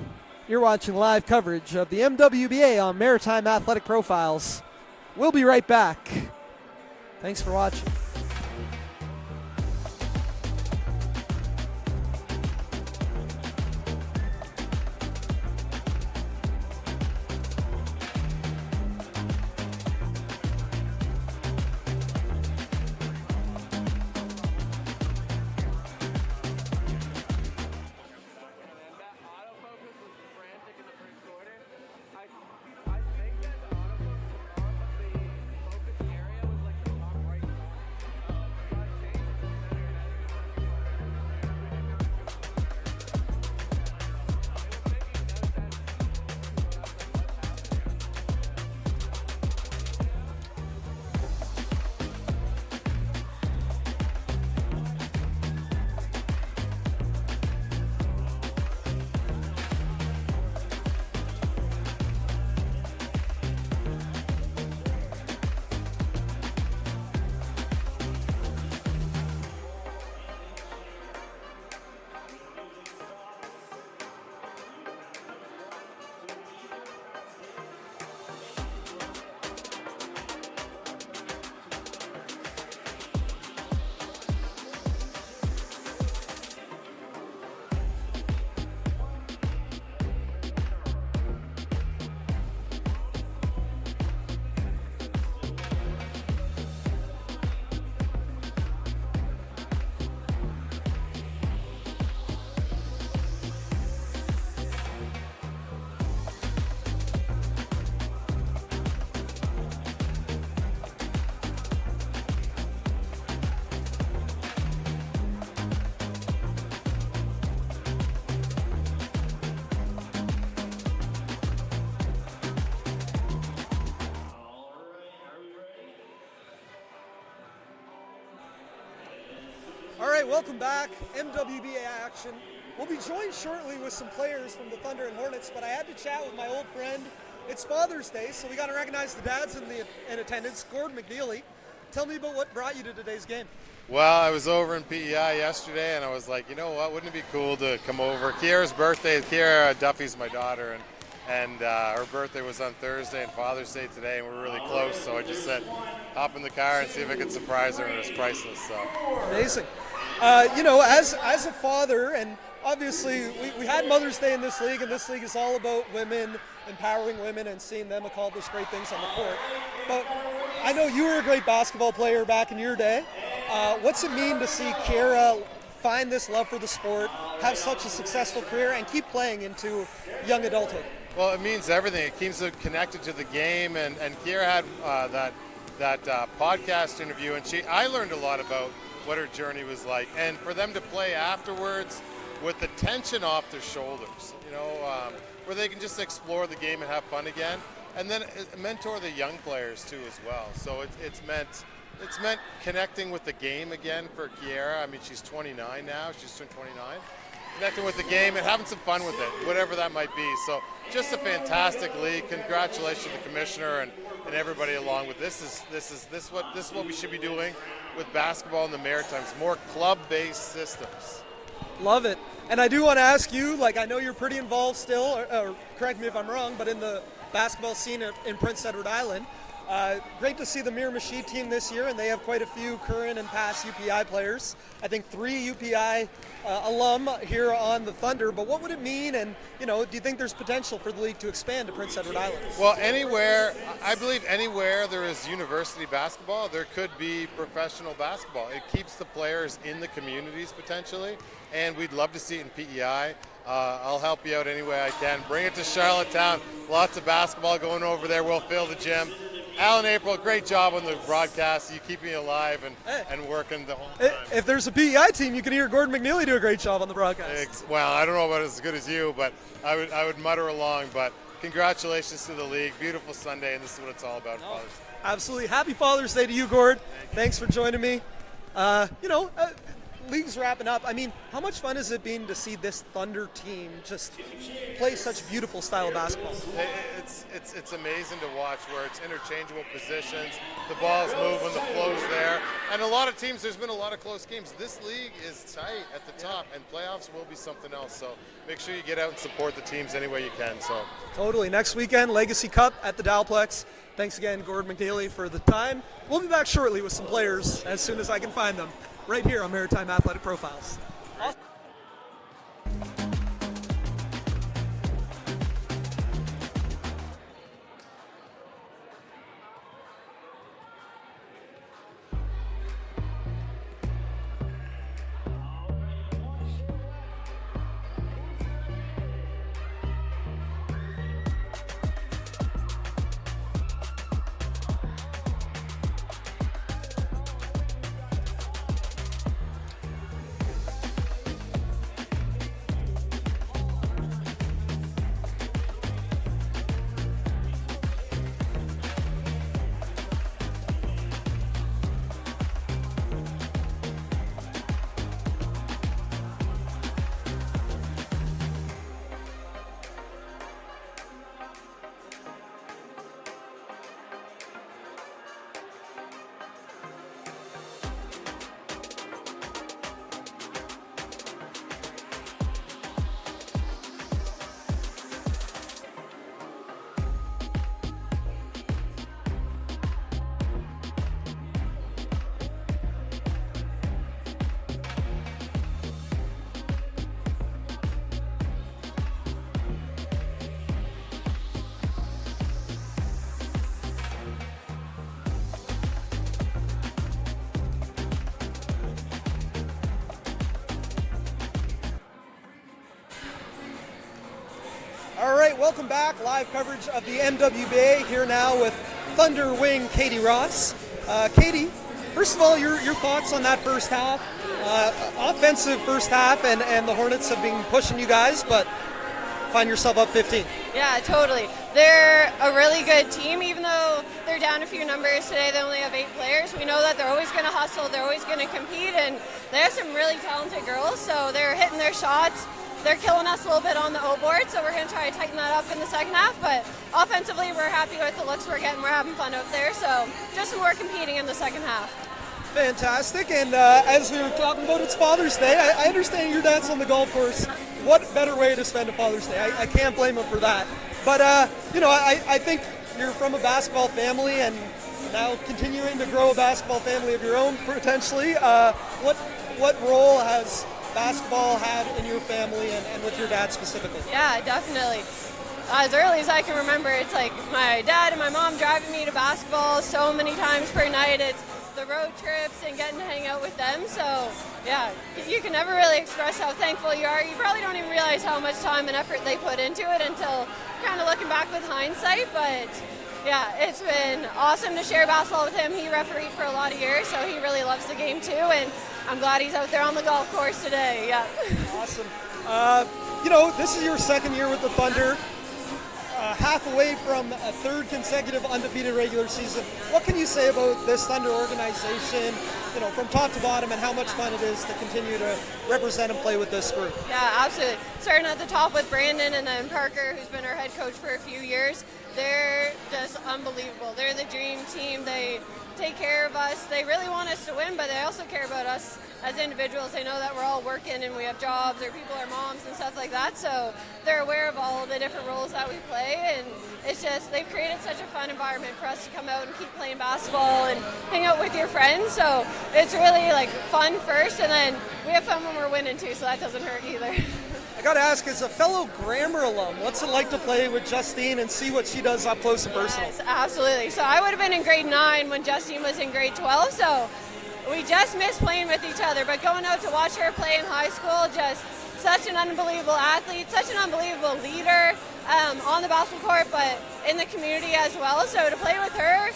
You're watching live coverage of the MWBA on Maritime Athletic Profiles. We'll be right back. Thanks for watching. All right, welcome back. MWBA action. We'll be joined shortly with some players from the Thunder and Hornets, but I had to chat with my old friend. It's Father's Day, so we got to recognize the dads in attendance. Gordon McNeely, tell me about what brought you to today's game. Well, I was over in PEI yesterday, and I was like, you know what, wouldn't it be cool to come over? Kiara's birthday, Kiara Duffy's my daughter, and her birthday was on Thursday and Father's Day today, and we're really close, so I just said, hop in the car and see if I could surprise her, and it's priceless. So amazing. You know, as a father, and obviously we had Mother's Day in this league, and this league is all about women, empowering women and seeing them accomplish great things on the court. But I know you were a great basketball player back in your day. What's it mean to see Kiara find this love for the sport, have such a successful career, and keep playing into young adulthood? Well, it means everything. It keeps her connected to the game, and Kiara had that podcast interview, and I learned a lot about what her journey was like, and for them to play afterwards with the tension off their shoulders, you know, where they can just explore the game and have fun again, and then mentor the young players too as well. So it's meant connecting with the game again for Kiara. I mean, she's 29 now. She's turned 29, connecting with the game, and having some fun with it, whatever that might be. So just a fantastic league. Congratulations to the commissioner and everybody along with this. This is what we should be doing with basketball in the Maritimes. More club-based systems. Love it. And I do want to ask you, like, I know you're pretty involved still, or correct me if I'm wrong, but in the basketball scene in Prince Edward Island. Great to see the Miramichi team this year, and they have quite a few current and past UPI players. I think 3 UPI alum here on the Thunder. But what would it mean, and do you think there's potential for the league to expand to Prince Edward Island? Well, I believe anywhere there is university basketball, there could be professional basketball. It keeps the players in the communities potentially, and we'd love to see it in PEI. I'll help you out any way I can. Bring it to Charlottetown. Lots of basketball going over there. We'll fill the gym. Alan April, great job on the broadcast. You keep me alive and working the whole time. If there's a PEI team, you can hear Gordon McNeely do a great job on the broadcast. Well, I don't know about as good as you, but I would mutter along. But congratulations to the league. Beautiful Sunday, and this is what it's all about. Father's Day. Absolutely. Happy Father's Day to you, Gord. Thanks for joining me. League's wrapping up. I mean, how much fun has it been to see this Thunder team just play such beautiful style of basketball? It's amazing to watch where it's interchangeable positions, the ball's moving, the flow's there, and a lot of teams, there's been a lot of close games. This league is tight at the top, and playoffs will be something else. So make sure you get out and support the teams any way you can. So totally. Next weekend, Legacy Cup at the Dowplex. Thanks again, Gordon McNeely, for the time. We'll be back shortly with some players as soon as I can find them, right here on Maritime Athletic Profiles. All right, welcome back. Live coverage of the MWBA here now with Thunder wing Katie Ross. Katie, first of all, your thoughts on that first half? Offensive first half, and the Hornets have been pushing you guys, but find yourself up 15. Yeah, totally. They're a really good team, even though they're down a few numbers today. They only have 8 players. We know that they're always going to hustle. They're always going to compete, and they have some really talented girls, so they're hitting their shots. They're killing us a little bit on the O board, so we're going to try to tighten that up in the second half. But offensively, we're happy with the looks we're getting. We're having fun out there, so just more competing in the second half. Fantastic. And as we were talking about, it's Father's Day. I understand your dad's on the golf course. What better way to spend a Father's Day? I can't blame him for that. But, I think you're from a basketball family and now continuing to grow a basketball family of your own, potentially. What role has basketball had in your family and with your dad specifically? Yeah, definitely. As early as I can remember, it's like my dad and my mom driving me to basketball so many times per night. It's the road trips and getting to hang out with them. So, yeah, you can never really express how thankful you are. You probably don't even realize how much time and effort they put into it until kind of looking back with hindsight. But, yeah, it's been awesome to share basketball with him. He refereed for a lot of years, so he really loves the game too. And I'm glad he's out there on the golf course today. Yeah. Awesome. This is your second year with the Thunder. half away from a third consecutive undefeated regular season. What can you say about this Thunder organization, from top to bottom, and how much fun it is to continue to represent and play with this group? Yeah, absolutely. Starting at the top with Brandon and then Parker, who's been our head coach for a few years. They're just unbelievable. They're the dream team. They take care of us. They really want us to win, but they also care about us as individuals. They know that we're all working and we have jobs, or people are moms and stuff like that, so they're aware of all the different roles that we play, and it's just, they've created such a fun environment for us to come out and keep playing basketball and hang out with your friends, so it's really fun first, and then we have fun when we're winning too, so that doesn't hurt either. I got to ask, as a fellow Grammar alum, what's it like to play with Justine and see what she does up close and personal? Yes, absolutely. So I would have been in grade 9 when Justine was in grade 12, so we just missed playing with each other, but going out to watch her play in high school, just such an unbelievable athlete, such an unbelievable leader on the basketball court, but in the community as well. So to play with her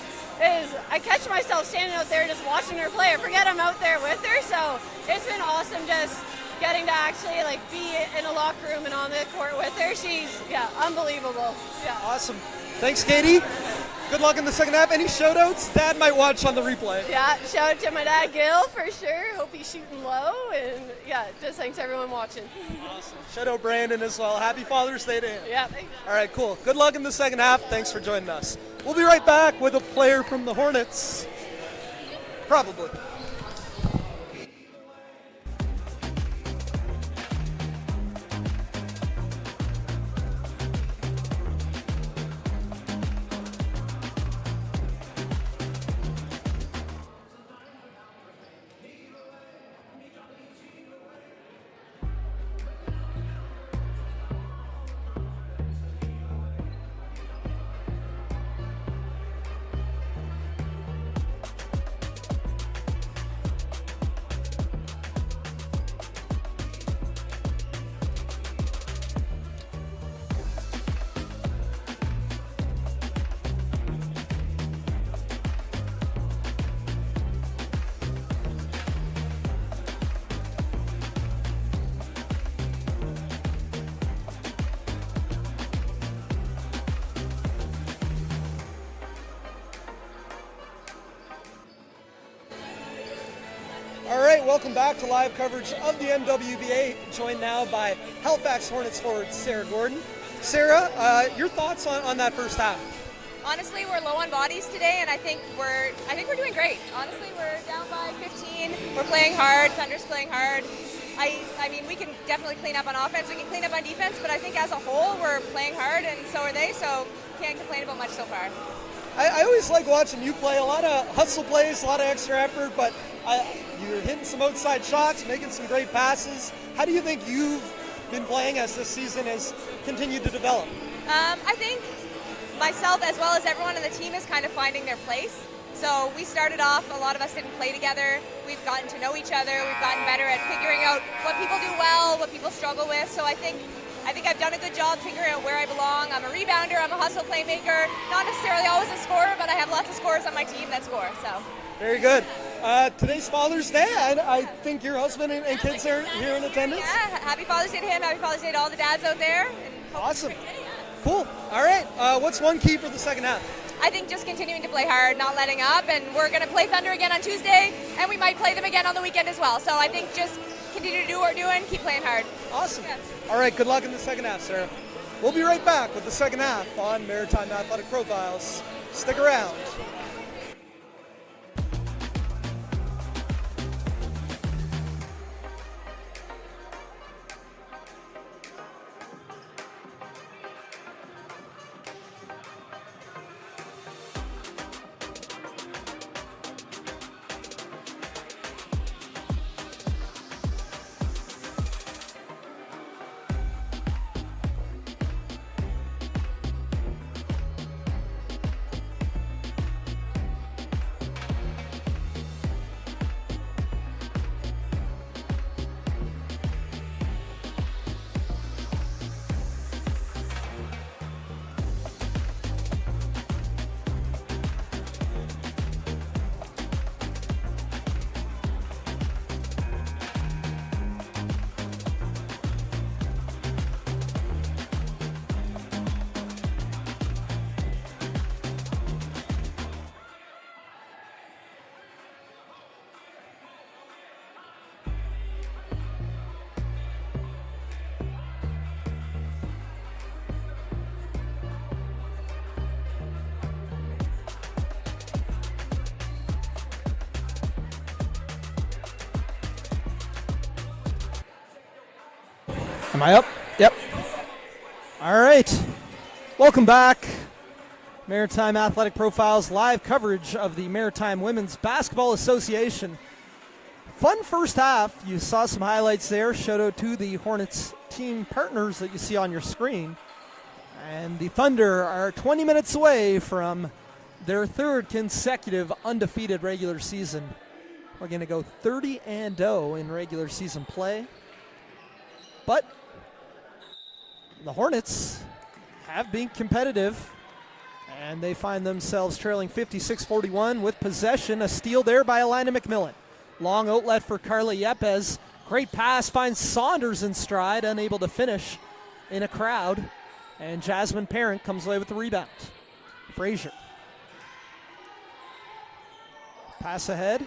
I catch myself standing out there just watching her play. I forget I'm out there with her, so it's been awesome just getting to actually be in a locker room and on the court with her. She's unbelievable. Yeah. Awesome. Thanks, Katie. Good luck in the second half. Any shout outs? Dad might watch on the replay. Yeah, shout out to my dad Gil for sure. Hope he's shooting low, and just thanks to everyone watching. Awesome. Shout out Brandon as well. Happy Father's Day to him. Yeah, thanks. All right, cool. Good luck in the second half. Thanks for joining us. We'll be right back with a player from the Hornets. Probably. All right, welcome back to live coverage of the MWBA, joined now by Halifax Hornets forward Sarah Gordon. Sarah, your thoughts on that first half? Honestly, we're low on bodies today, and I think we're doing great. Honestly, we're down by 15. We're playing hard. Thunder's playing hard. I mean, we can definitely clean up on offense. We can clean up on defense, but I think as a whole, we're playing hard, and so are they. So can't complain about much so far. I always like watching you play. A lot of hustle plays, a lot of extra effort, but you're hitting some outside shots, making some great passes. How do you think you've been playing as this season has continued to develop? I think myself, as well as everyone on the team, is kind of finding their place. So we started off, a lot of us didn't play together. We've gotten to know each other. We've gotten better at figuring out what people do well, what people struggle with. So I think I've done a good job figuring out where I belong. I'm a rebounder, I'm a hustle playmaker. Not necessarily always a scorer, but I have lots of scorers on my team that score. So very good. Today's Father's Day. I think your husband and kids are here in attendance. Yeah, happy Father's Day to him. Happy Father's Day to all the dads out there. Awesome. Cool. All right. What's one key for the second half? I think just continuing to play hard, not letting up, and we're going to play Thunder again on Tuesday, and we might play them again on the weekend as well. So I think just continue to do what we're doing, keep playing hard. Awesome. Yes. All right, good luck in the second half, Sarah. We'll be right back with the second half on Maritime Athletic Profiles. Stick around. Am I up? Yep. All right. Welcome back. Maritime Athletic Profiles live coverage of the Maritime Women's Basketball Association. Fun first half. You saw some highlights there. Shout out to the Hornets team partners that you see on your screen. And the Thunder are 20 minutes away from their third consecutive undefeated regular season. We're going to go 30-0 in regular season play. But the Hornets have been competitive, and they find themselves trailing 56-41 with possession. A steal there by Alina McMillan. Long outlet for Carla Yepes. Great pass, finds Saunders in stride, unable to finish in a crowd. And Jasmine Parent comes away with the rebound. Frazier. Pass ahead.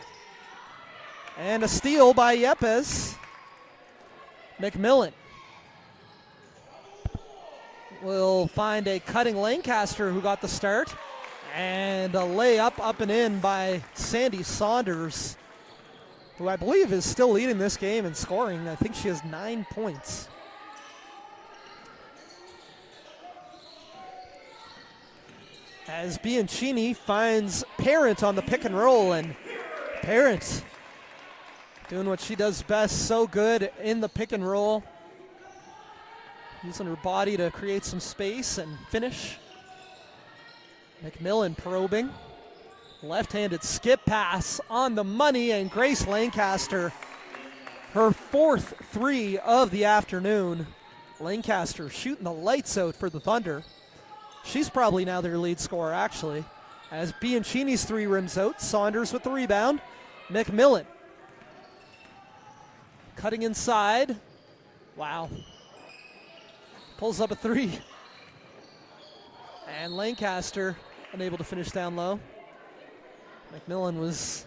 And a steal by Yepes. McMillan will find a cutting Lancaster who got the start. And a layup up and in by Sandy Saunders, who I believe is still leading this game in scoring. I think she has 9 points. As Bianchini finds Parent on the pick and roll, and Parent doing what she does best, so good in the pick and roll. Using her body to create some space and finish. McMillan probing. Left-handed skip pass on the money, and Grace Lancaster, her fourth three of the afternoon. Lancaster shooting the lights out for the Thunder. She's probably now their lead scorer, actually. As Bianchini's three rims out, Saunders with the rebound. McMillan cutting inside. Wow. Pulls up a three. And Lancaster unable to finish down low. McMillan was,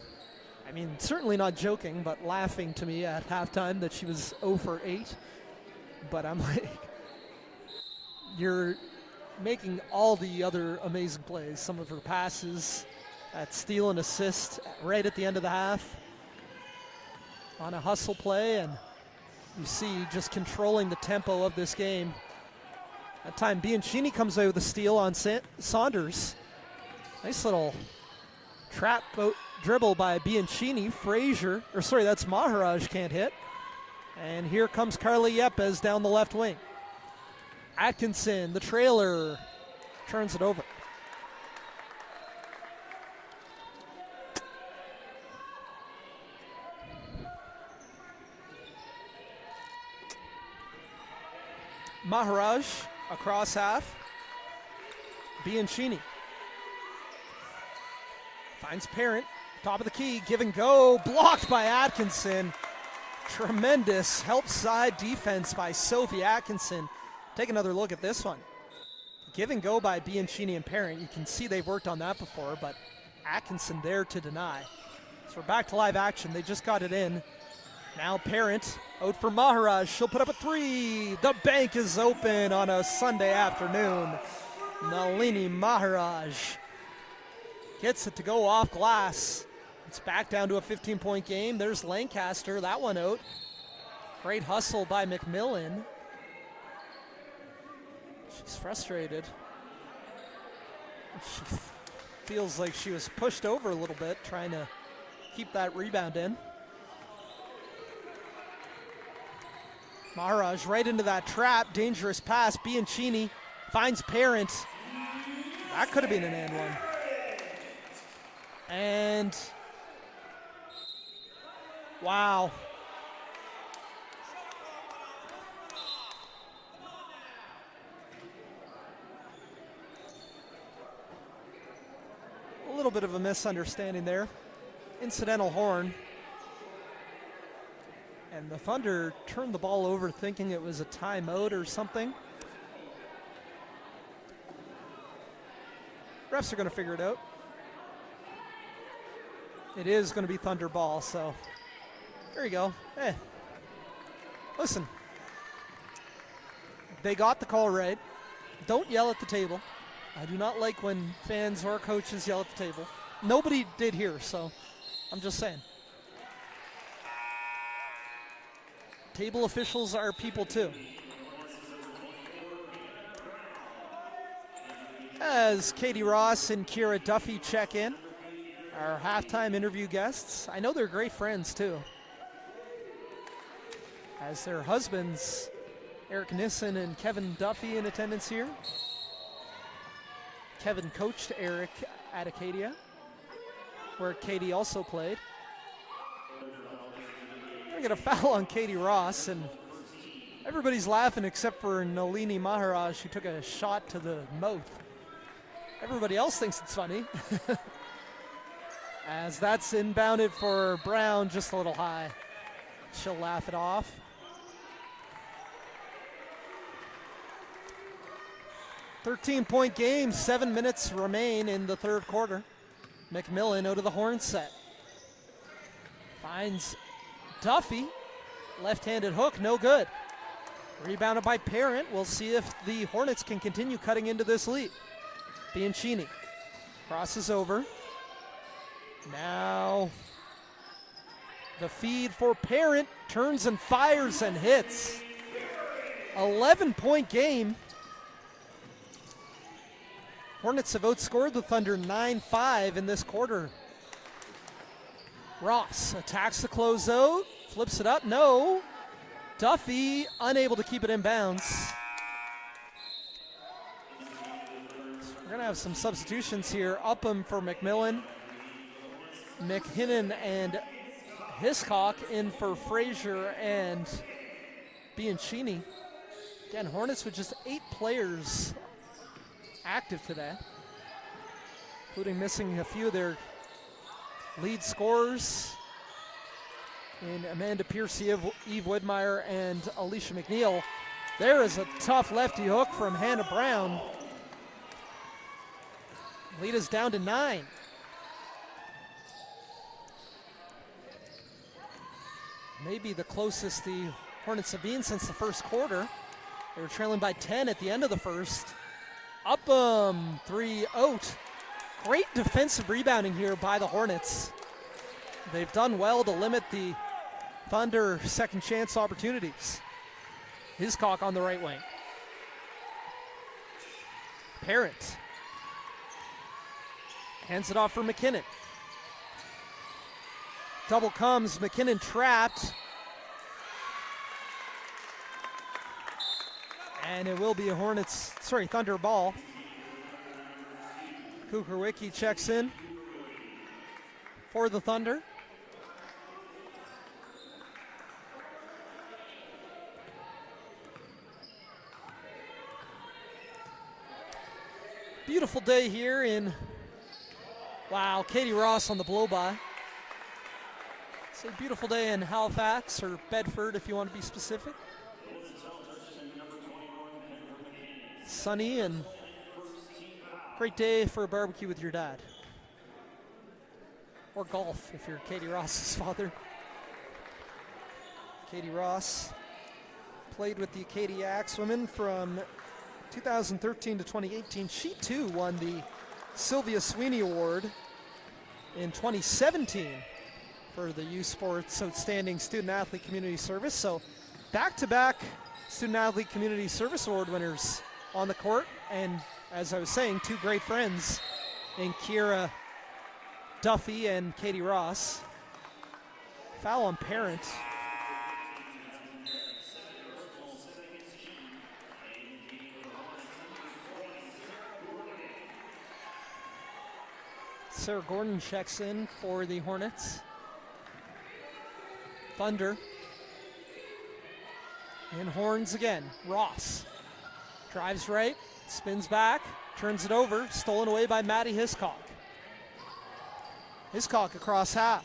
certainly not joking, but laughing to me at halftime that she was 0 for 8. But I'm like, you're making all the other amazing plays. Some of her passes, that steal and assist right at the end of the half on a hustle play, and you see just controlling the tempo of this game. That time Bianchini comes away with a steal on Saunders. Nice little trap dribble by Bianchini. Frazier, that's Maharaj, can't hit. And here comes Carly Yepes down the left wing. Atkinson, the trailer, turns it over. Maharaj across half. Bianchini finds Parent, top of the key, give and go, blocked by Atkinson. Tremendous help side defense by Sophie Atkinson. Take another look at this one. Give and go by Bianchini and Parent. You can see they've worked on that before, but Atkinson there to deny. So we're back to live action. They just got it in. Now Parent out for Maharaj. She'll put up a three. The bank is open on a Sunday afternoon. Nalini Maharaj gets it to go off glass. It's back down to a 15-point game. There's Lancaster. That one out. Great hustle by McMillan. She's frustrated. She feels like she was pushed over a little bit, trying to keep that rebound in. Maharaj right into that trap. Dangerous pass. Bianchini finds Parent. That could have been an and one. And wow. A little bit of a misunderstanding there. Incidental horn. And the Thunder turned the ball over thinking it was a timeout or something. Refs are going to figure it out. It is going to be Thunder ball, so there you go. Hey, listen. They got the call right. Don't yell at the table. I do not like when fans or coaches yell at the table. Nobody did here, so I'm just saying. Table officials are people too. As Katie Ross and Kira Duffy check in, our halftime interview guests. I know they're great friends too, as their husbands, Eric Nissen and Kevin Duffy, in attendance here. Kevin coached Eric at Acadia, where Katie also played. We get a foul on Katie Ross, and everybody's laughing except for Nalini Maharaj, who took a shot to the mouth. Everybody else thinks it's funny. As that's inbounded for Brown, just a little high. She'll laugh it off. "13-point game, 7 minutes remain in the third quarter. McMillan out of the horn set. Finds Duffy, left-handed hook, no good. Rebounded by Parent. We'll see if the Hornets can continue cutting into this lead. Bianchini crosses over. Now the feed for Parent, turns and fires and hits. 11-point game. Hornets have outscored the Thunder 9-5 in this quarter. Ross attacks the closeout, flips it up, no. Duffy unable to keep it in bounds. We're gonna have some substitutions here. Upham for McMillan. McKinnon and Hiscock in for Frazier and Bianchini. Again, Hornets with just 8 players active today, including missing a few of their lead scorers in Amanda Piercy, Eve Widmeyer, and Alicia McNeil. There is a tough lefty hook from Hannah Brown. Lead is down to 9. Maybe the closest the Hornets have been since the first quarter. They were trailing by 10 at the end of the first. Upham, 3 out. Great defensive rebounding here by the Hornets. They've done well to limit the Thunder second chance opportunities. Hiscock on the right wing. Parent hands it off for McKinnon. Double comes, McKinnon trapped. And it will be a Thunder ball. Kukarwicki checks in for the Thunder. Beautiful day here in, wow, Katie Ross on the blow-by. It's a beautiful day in Halifax, or Bedford if you want to be specific. Sunny and great day for a barbecue with your dad. Or golf if you're Katie Ross's father. Katie Ross played with the Acadia Axewomen from 2013 to 2018. She too won the Sylvia Sweeney Award in 2017 for the U Sports Outstanding Student Athlete Community Service. So back-to-back Student Athlete Community Service Award winners on the court, and as I was saying, 2 great friends in Kira Duffy and Katie Ross. Foul on Parent. Sarah Gordon checks in for the Hornets. Thunder in horns again. Ross drives right, spins back, turns it over, stolen away by Maddie Hiscock. Hiscock across half.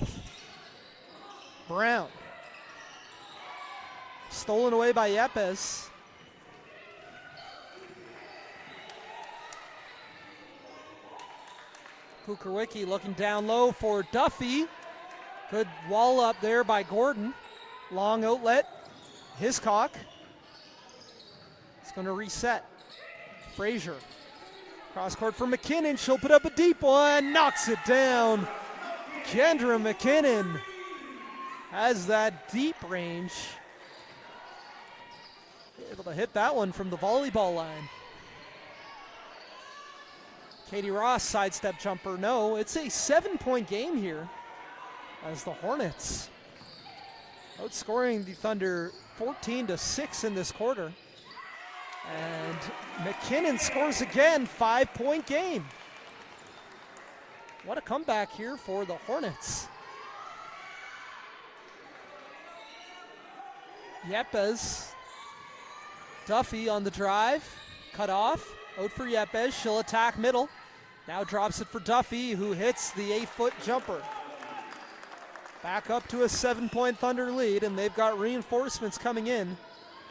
Brown. Stolen away by Yepes. Kukarwicki looking down low for Duffy. Good wall up there by Gordon. Long outlet. Hiscock. It's going to reset. Frazier. Cross court for McKinnon. She'll put up a deep one. Knocks it down. Kendra McKinnon has that deep range. Able to hit that one from the volleyball line. Katie Ross sidestep jumper. No, it's a 7-point game here as the Hornets outscoring the Thunder 14-6 in this quarter. And McKinnon scores again, 5-point game. What a comeback here for the Hornets. Yepes. Duffy on the drive, cut off, out for Yepes. She'll attack middle. Now drops it for Duffy, who hits the 8-foot jumper. Back up to a 7-point Thunder lead, and they've got reinforcements coming in.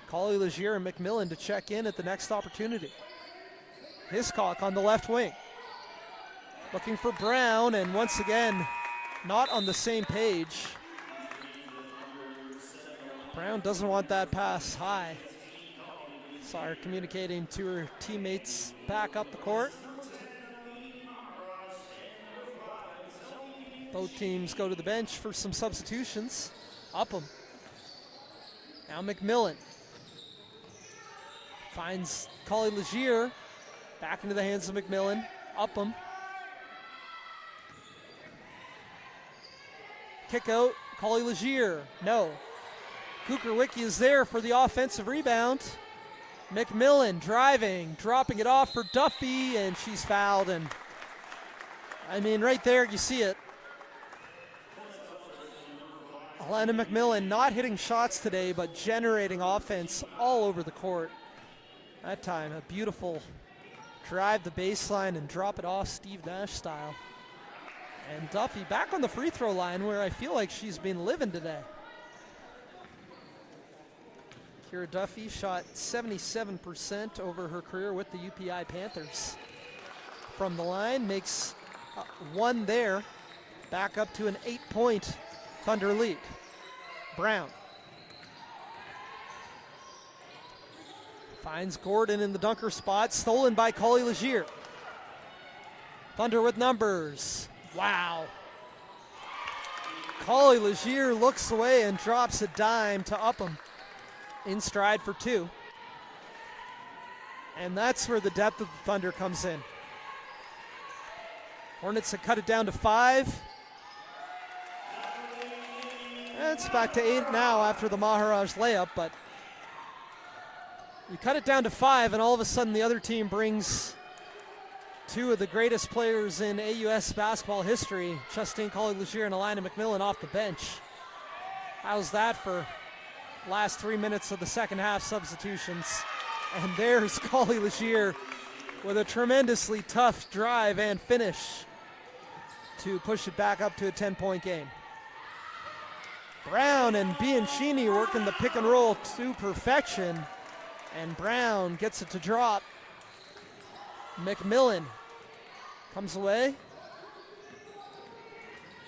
Collie Legier and McMillan to check in at the next opportunity. Hiscock on the left wing. Looking for Brown, and once again, not on the same page. Brown doesn't want that pass high. Saw her communicating to her teammates back up the court. Both teams go to the bench for some substitutions. Upham. Now McMillan. Finds Collie Legier. Back into the hands of McMillan. Upham. Kick out. Collie Legier. No. Kukerwicki is there for the offensive rebound. McMillan driving, dropping it off for Duffy, and she's fouled. And I mean, right there, you see it. Alana McMillan not hitting shots today, but generating offense all over the court. That time, a beautiful drive the baseline and drop it off Steve Nash style. And Duffy back on the free throw line, where I feel like she's been living today. Kira Duffy shot 77% over her career with the UPI Panthers. From the line, makes one there. Back up to an 8-point Thunder lead. Brown. Finds Gordon in the dunker spot, stolen by Collie Legier. Thunder with numbers. Wow. Collie Legier looks away and drops a dime to Upham. In stride for two. And that's where the depth of the Thunder comes in. Hornets have cut it down to 5. It's back to 8 now after the Maharaj layup, but you cut it down to 5 and all of a sudden the other team brings two of the greatest players in AUS basketball history, Justine Collie Legier and Alina McMillan, off the bench. How's that for last 3 minutes of the second half substitutions? And there's Collie Legier with a tremendously tough drive and finish to push it back up to a 10-point game. Brown and Bianchini working the pick and roll to perfection. And Brown gets it to drop. McMillan comes away.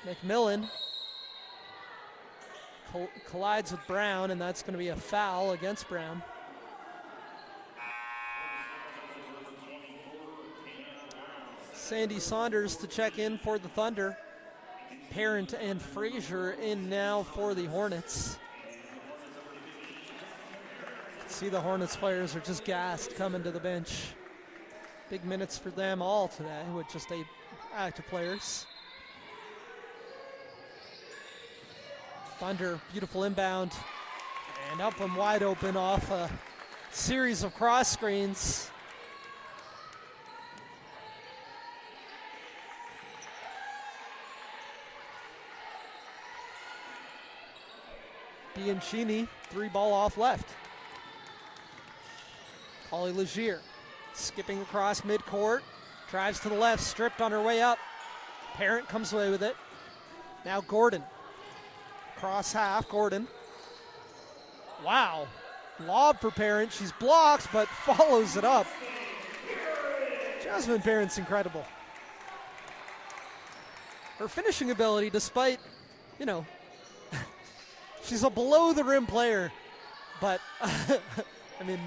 McMillan collides with Brown, and that's going to be a foul against Brown. Sandy Saunders to check in for the Thunder. Parent and Frazier in now for the Hornets. See, the Hornets players are just gassed coming to the bench. Big minutes for them all today with just 8 active players. Thunder, beautiful inbound, and Upham wide open off a series of cross screens. Bianchini, 3-ball off left. Collie Legier skipping across midcourt, drives to the left, stripped on her way up. Parent comes away with it. Now Gordon. Cross half, Gordon. Wow. Lob for Parent. She's blocked, but follows it up. Jasmine Parent's incredible. Her finishing ability, despite, you know, she's a below-the-rim player, but, I mean,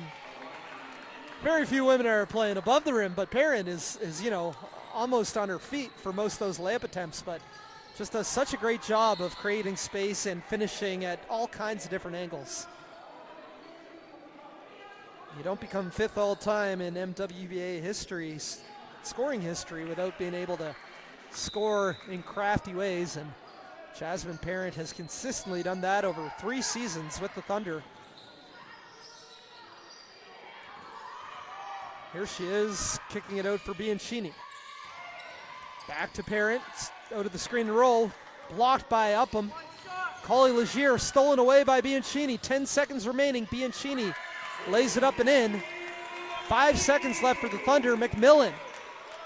very few women are playing above the rim, but Parent is, you know, almost on her feet for most of those layup attempts, but just does such a great job of creating space and finishing at all kinds of different angles. You don't become 5th all-time in MWBA history scoring history without being able to score in crafty ways, and Jasmine Parent has consistently done that over 3 seasons with the Thunder. Here she is, kicking it out for Bianchini. Back to Parent, out of the screen and roll, blocked by Upham. Collie Legier stolen away by Bianchini. 10 seconds remaining. Bianchini lays it up and in. 5 seconds left for the Thunder. McMillan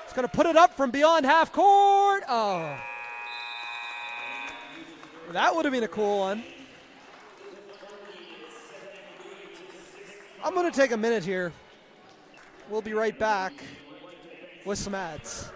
is going to put it up from beyond half court. Oh. That would have been a cool one. I'm going to take a minute here. We'll be right back with some ads.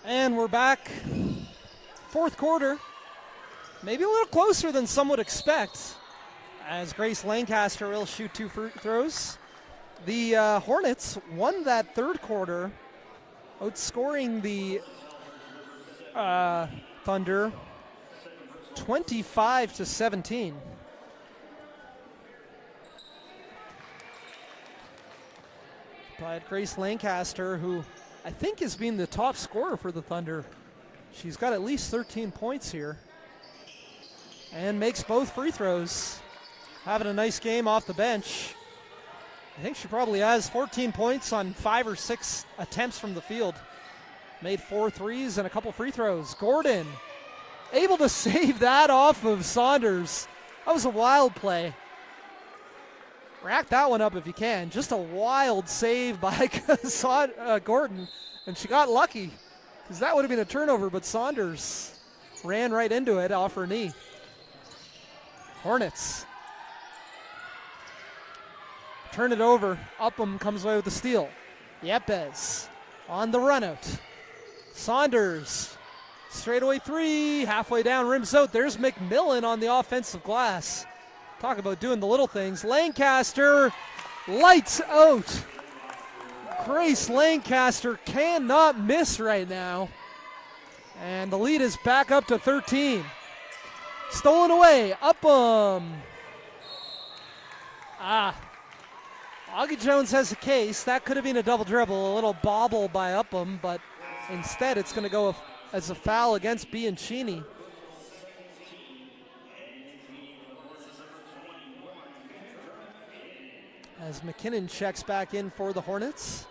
And we're back. Fourth quarter. Maybe a little closer than some would expect, as Grace Lancaster will shoot 2 free throws. The Hornets won that third quarter, outscoring the Thunder 25-17. But Grace Lancaster, who I think has been the top scorer for the Thunder. She's got at least 13 points here and makes both free throws. Having a nice game off the bench. I think she probably has 14 points on 5 or 6 attempts from the field. Made 4 threes and a couple free throws. Gordon able to save that off of Saunders. That was a wild play. Rack that one up if you can. Just a wild save by Gordon. And she got lucky because that would have been a turnover, but Saunders ran right into it off her knee. Hornets turn it over. Upham comes away with the steal. Yepes on the run out. Saunders, straightaway 3, halfway down, rims out. There's McMillan on the offensive glass. Talk about doing the little things. Lancaster, lights out. Grace Lancaster cannot miss right now. And the lead is back up to 13. Stolen away, Upham. Augie Jones has a case. That could have been a double dribble, a little bobble by Upham, but instead it's going to go as a foul against Bianchini. As McKinnon checks back in for the Hornets.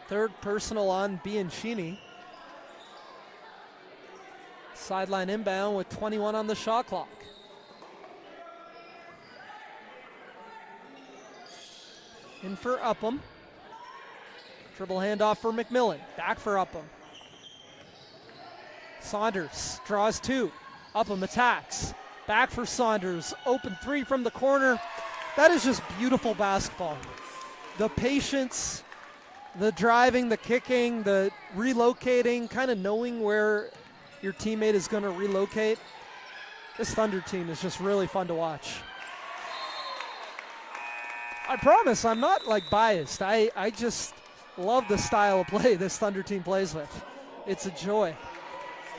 Third personal on Bianchini. Sideline inbound with 21 on the shot clock. In for Upham. Dribble handoff for McMillan. Back for Upham. Saunders draws 2. Upham attacks. Back for Saunders. Open 3 from the corner. That is just beautiful basketball. the patience, the driving, the kicking, the relocating, kind of knowing where your teammate is going to relocate. This Thunder team is just really fun to watch. I promise I'm not like biased. I just love the style of play this Thunder team plays with. It's a joy.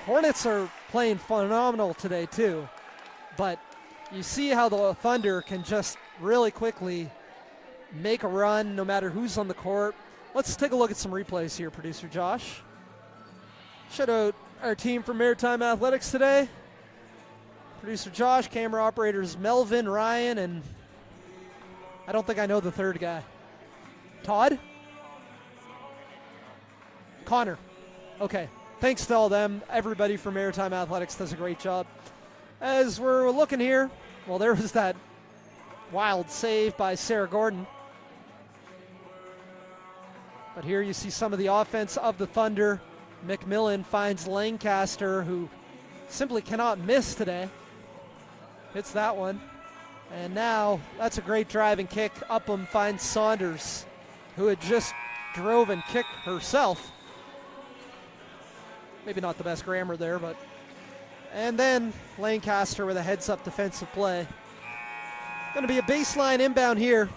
Hornets are playing phenomenal today too, but you see how the Thunder can just really quickly make a run no matter who's on the court. Let's take a look at some replays here, producer Josh. Shout out our team from Maritime Athletics today. Producer Josh, camera operators Melvin, Ryan, and I don't think I know the third guy. Todd? Connor. Okay. Thanks to all them. Everybody from Maritime Athletics does a great job. As we're looking here, well, there was that wild save by Sarah Gordon. But here you see some of the offense of the Thunder. McMillan finds Lancaster, who simply cannot miss today. Hits that one. And now that's a great driving kick. Upham finds Saunders, who had just drove and kicked herself. Maybe not the best grammar there, but. And then Lancaster with a heads-up defensive play. Going to be a baseline inbound here.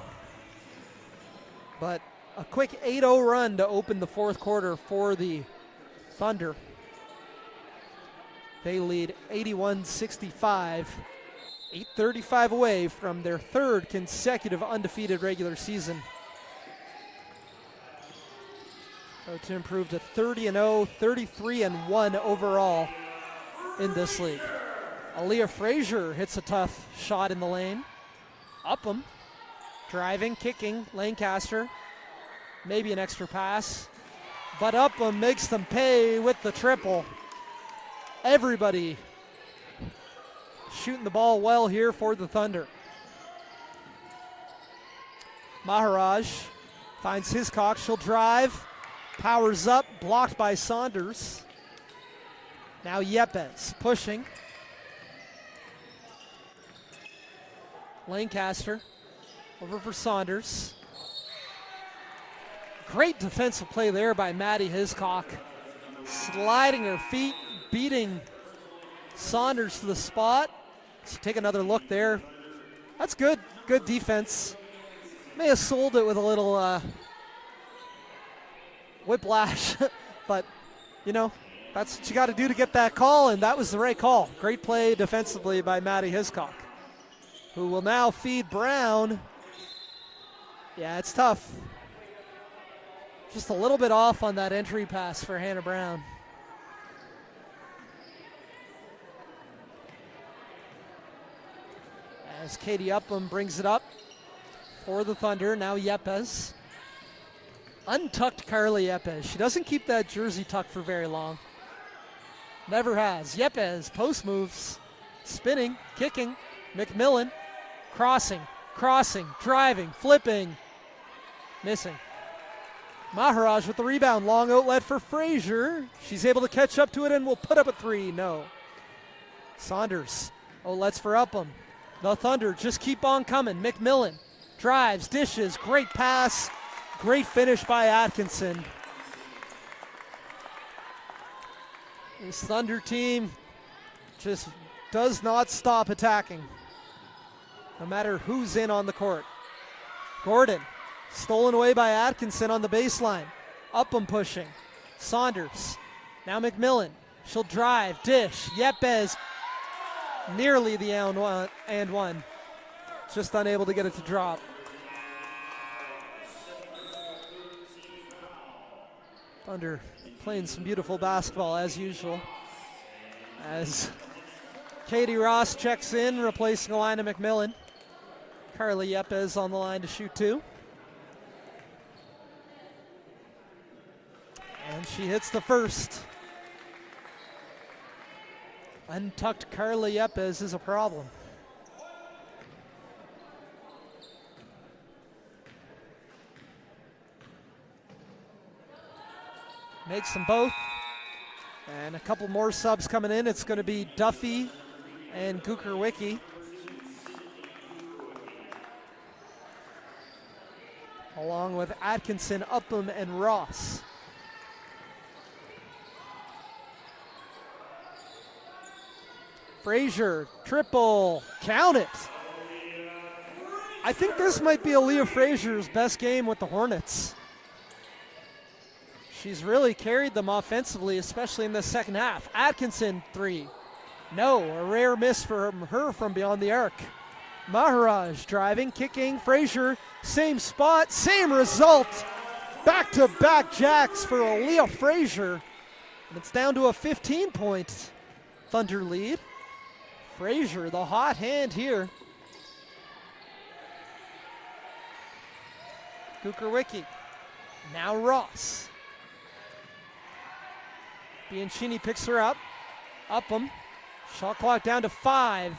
But a quick 8-0 run to open the fourth quarter for the Thunder. They lead 81-65. 8:35 away from their third consecutive undefeated regular season. So to improve to 30-0, 33-1 overall in this league. Aaliyah Frazier hits a tough shot in the lane. Upham, driving, kicking, Lancaster. Maybe an extra pass. But Upham makes them pay with the triple. Everybody shooting the ball well here for the Thunder. Maharaj finds Hiscock. She'll drive. Powers up. Blocked by Saunders. Now Yepes pushing. Lancaster over for Saunders. Great defensive play there by Maddie Hiscock. Sliding her feet, beating Saunders to the spot. So take another look there. That's good. Good defense. May have sold it with a little whiplash, but you know, that's what you got to do to get that call, and that was the right call. Great play defensively by Maddie Hiscock, who will now feed Brown. Yeah, it's tough. Just a little bit off on that entry pass for Hannah Brown. As Katie Upham brings it up for the Thunder. Now Yepes. Untucked Carly Yepes. She doesn't keep that jersey tucked for very long. Never has. Yepes, post moves, spinning, kicking. McMillan, crossing, driving, flipping, missing. Maharaj with the rebound. Long outlet for Frazier. She's able to catch up to it and will put up a three. No. Saunders. Outlets for Upham. The Thunder just keep on coming. McMillan drives, dishes, great pass, great finish by Atkinson. This Thunder team just does not stop attacking, no matter who's in on the court. Gordon, stolen away by Atkinson on the baseline. Upham pushing. Saunders. Now McMillan. She'll drive, dish. Yepes. Nearly the and one. Just unable to get it to drop. Thunder playing some beautiful basketball as usual. As Katie Ross checks in, replacing Alina McMillan. Carly Yepes on the line to shoot two. And she hits the first. Untucked Carly Yepes is a problem. Makes them both. And a couple more subs coming in. It's going to be Duffy and Gukerwicki. along with Atkinson, Upham, and Ross. Frazier, triple, count it. I think this might be Aaliyah Frazier's best game with the Hornets. She's really carried them offensively, especially in the second half. Atkinson, three. No, a rare miss from her from beyond the arc. Maharaj driving, kicking, Frazier, same spot, same result. Back-to-back jacks for Aaliyah Frazier. And it's down to a 15-point Thunder lead. Frazier, the hot hand here. Kukarwicki, now Ross. Bianchini picks her up. Upham, shot clock down to 5.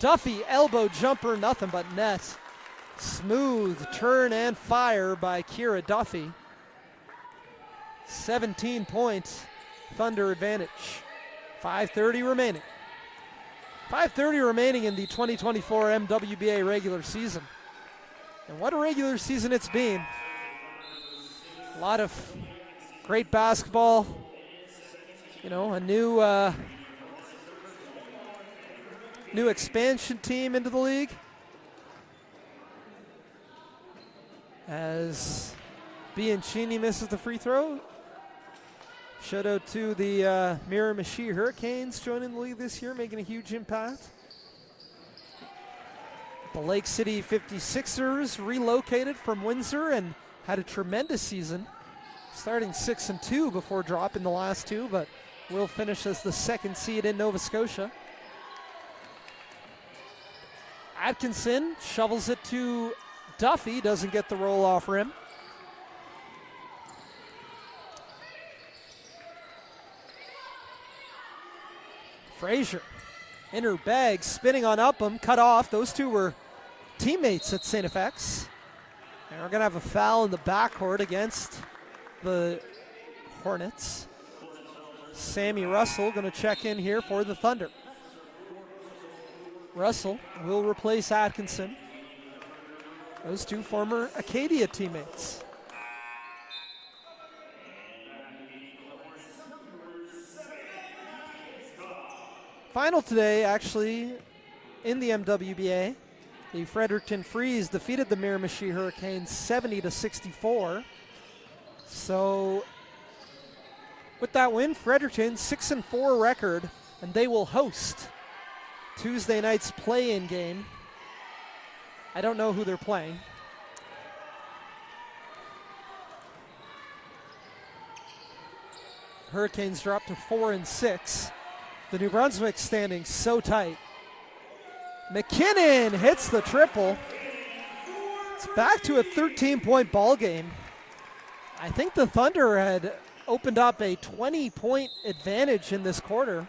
Duffy, elbow jumper, nothing but net. Smooth turn and fire by Kira Duffy. 17 points, Thunder advantage. 5:30 remaining. 5:30 remaining in the 2024 MWBA regular season. And what a regular season it's been. A lot of great basketball. You know, a new expansion team into the league. As Bianchini misses the free throw. Shout out to the Miramichi Hurricanes joining the league this year, making a huge impact. The Lake City 56ers relocated from Windsor and had a tremendous season, starting 6-2 before dropping the last two, but will finish as the second seed in Nova Scotia. Atkinson shovels it to Duffy, doesn't get the roll off rim. Frazier in her bag, spinning on Upham, cut off. Those two were teammates at St. FX. And we're going to have a foul in the backcourt against the Hornets. Sammy Russell going to check in here for the Thunder. Russell will replace Atkinson. Those two former Acadia teammates. Final today, actually, in the MWBA. The Fredericton Freeze defeated the Miramichi Hurricanes 70-64. So, with that win, Fredericton 6-4 record, and they will host Tuesday night's play-in game. I don't know who they're playing. Hurricanes dropped to 4-6. The New Brunswick standing so tight. McKinnon hits the triple. It's back to a 13-point ball game. I think the Thunder had opened up a 20-point advantage in this quarter.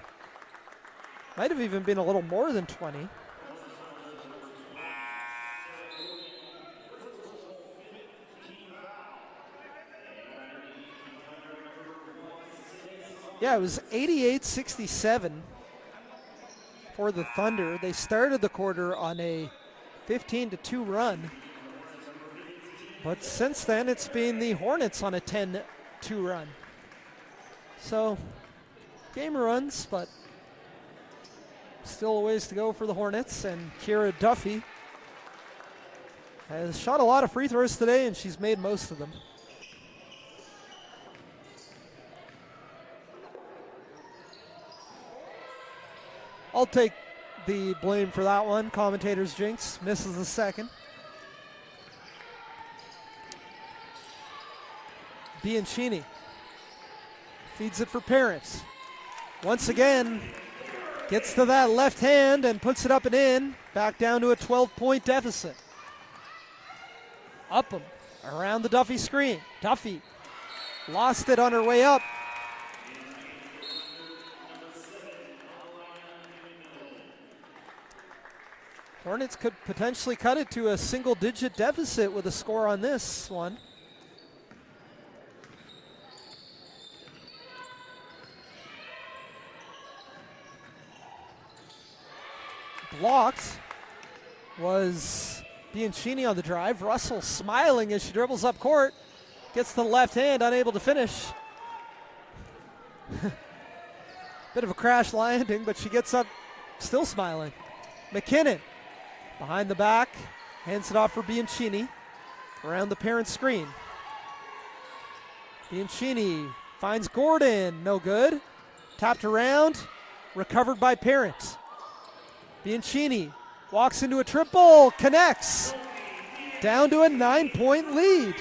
Might have even been a little more than 20. Yeah, it was 88-67 for the Thunder. They started the quarter on a 15-2 run. But since then, it's been the Hornets on a 10-2 run. So, game runs, but still a ways to go for the Hornets. And Kira Duffy has shot a lot of free throws today, and she's made most of them. I'll take the blame for that one. Commentator's jinx, misses the second. Bianchini feeds it for Parents. Once again, gets to that left hand and puts it up and in. Back down to a 12-point deficit. Upham around the Duffy screen. Duffy lost it on her way up. Hornets could potentially cut it to a single-digit deficit with a score on this one. Blocked was Bianchini on the drive. Russell smiling as she dribbles up court. Gets the left hand, unable to finish. Bit of a crash landing, but she gets up still smiling. McKinnon behind the back. Hands it off for Bianchini. Around the parent screen. Bianchini finds Gordon. No good. Tapped around. Recovered by Parent. Bianchini walks into a triple. Connects. Down to a 9-point lead.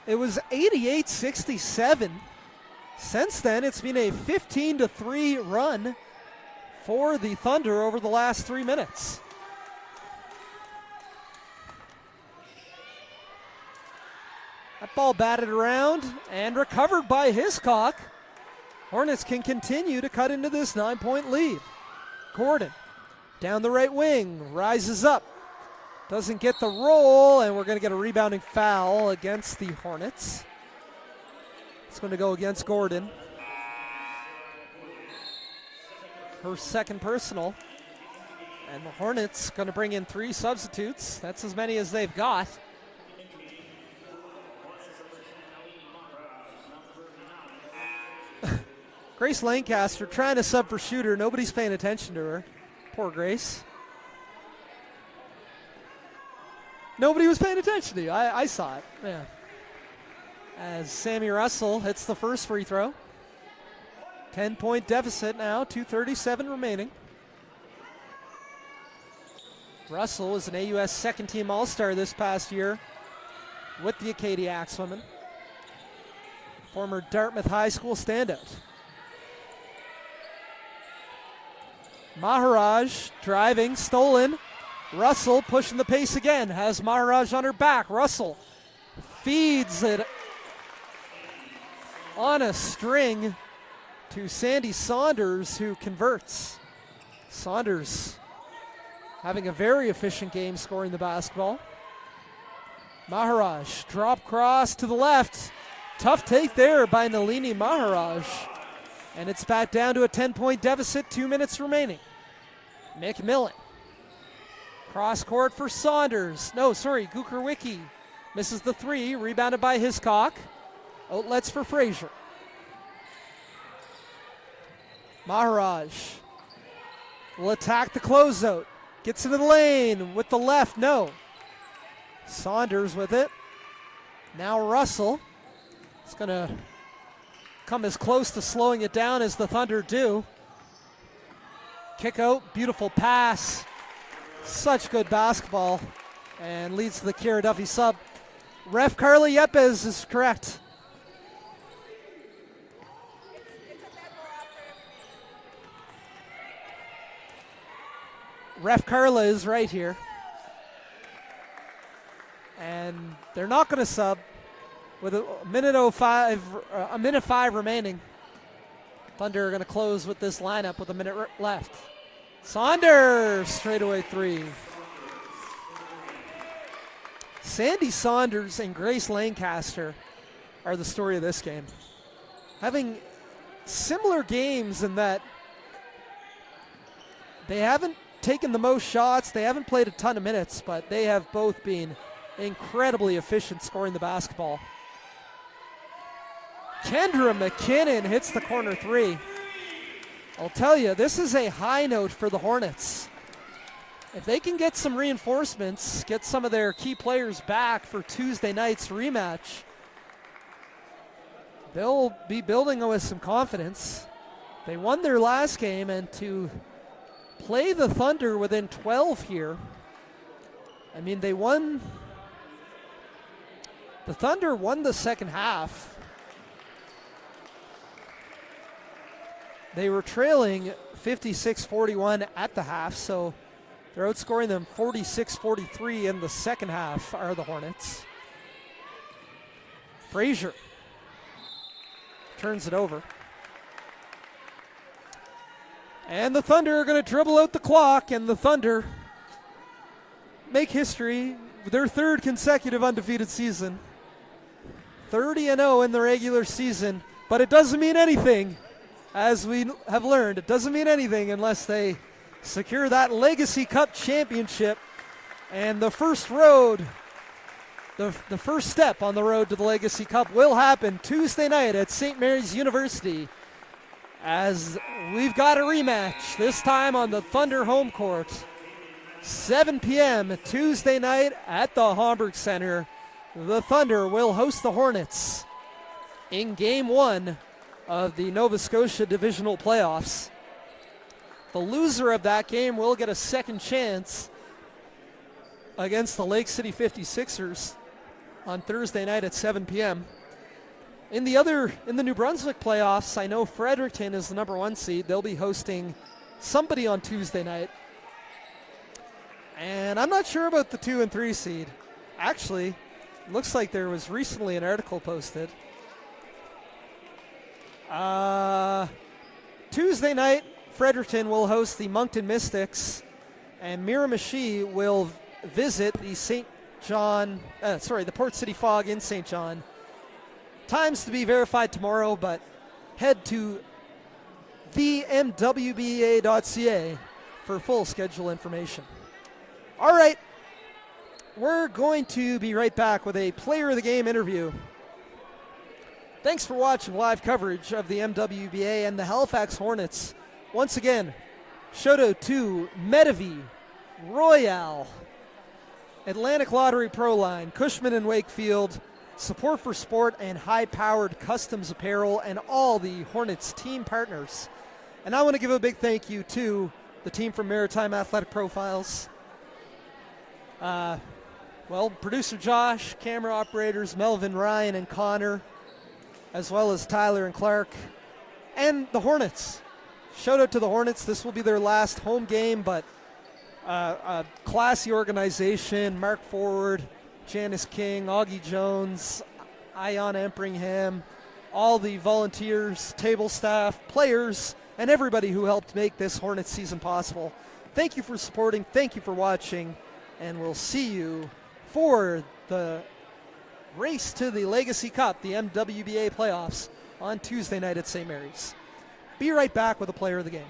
It was 88-67. Since then, it's been a 15-3 run for the Thunder over the last 3 minutes. That ball batted around and recovered by Hiscock. Hornets can continue to cut into this 9-point lead. Gordon down the right wing, rises up. Doesn't get the roll, and we're going to get a rebounding foul against the Hornets. It's going to go against Gordon. Her second personal. And the Hornets going to bring in 3 substitutes. That's as many as they've got. Grace Lancaster trying to sub for Shooter. Nobody's paying attention to her. Poor Grace. Nobody was paying attention to you. I saw it. Yeah. As Sammy Russell hits the first free throw. 10-point deficit now, 2:37 remaining. Russell was an AUS second-team All-Star this past year with the Acadia Axewomen. Former Dartmouth High School standout. Maharaj driving, stolen. Russell pushing the pace again, has Maharaj on her back. Russell feeds it on a string to Sandy Saunders, who converts. Saunders having a very efficient game scoring the basketball. Maharaj, drop cross to the left. Tough take there by Nalini Maharaj. And it's back down to a 10-point deficit, 2 minutes remaining. McMillan. Cross court for Saunders. Gukerwicki misses the 3, rebounded by Hiscock. Outlets for Frazier. Maharaj will attack the closeout. Gets into the lane with the left, no. Saunders with it. Now Russell. It's going to come as close to slowing it down as the Thunder do. Kick out, beautiful pass. Such good basketball. And leads to the Kiera Duffy sub. Ref Carly Yepes is correct. Ref Carla is right here. And they're not going to sub with a minute 5 remaining. Thunder are going to close with this lineup with a minute left. Saunders, straightaway 3. Sandy Saunders and Grace Lancaster are the story of this game. Having similar games in that they haven't taken the most shots, they haven't played a ton of minutes, but they have both been incredibly efficient scoring the basketball. Kendra McKinnon hits the corner 3. I'll tell you, this is a high note for the Hornets. If they can get some reinforcements, get some of their key players back for Tuesday night's rematch, they'll be building with some confidence. They won their last game, and to play the Thunder within 12 here, I mean, the Thunder won the second half. They were trailing 56-41 at the half, so they're outscoring them 46-43 in the second half, are the Hornets. Frazier turns it over. And the Thunder are going to dribble out the clock, and the Thunder make history with their 3rd consecutive undefeated season. 30-0 in the regular season, but it doesn't mean anything. As we have learned, it doesn't mean anything unless they secure that Legacy Cup championship And the first step on the road to the Legacy Cup will happen Tuesday night at St. Mary's University, as we've got a rematch, this time on the Thunder home court. 7 p.m. Tuesday night at the Homburg Center. The Thunder will host the Hornets in Game 1 of the Nova Scotia Divisional Playoffs. The loser of that game will get a second chance against the Lake City 56ers on Thursday night at 7 p.m. In the New Brunswick playoffs, I know Fredericton is the number 1 seed. They'll be hosting somebody on Tuesday night. And I'm not sure about the 2 and 3 seed. Actually, looks like there was recently an article posted. Tuesday night, Fredericton will host the Moncton Mystics, and Miramichi will visit the the Port City Fog in St. John. Times to be verified tomorrow, but head to themwba.ca for full schedule information. All right, we're going to be right back with a player of the game interview. Thanks for watching live coverage of the MWBA and the Halifax Hornets. Once again, shout out to Medivy, Royale, Atlantic Lottery Proline, Cushman & Wakefield, Support for Sport, and High-Powered Customs Apparel, and all the Hornets team partners. And I want to give a big thank you to the team from Maritime Athletic Profiles. Producer Josh, camera operators Melvin, Ryan, and Connor, as well as Tyler and Clark, and the Hornets. Shout out to the Hornets. This will be their last home game, but a classy organization. Mark Forward, Janice King, Augie Jones, Ion Empringham, all the volunteers, table staff, players, and everybody who helped make this Hornets season possible. Thank you for supporting. Thank you for watching. And we'll see you for the race to the Legacy Cup, the MWBA playoffs, on Tuesday night at St. Mary's. Be right back with a player of the game.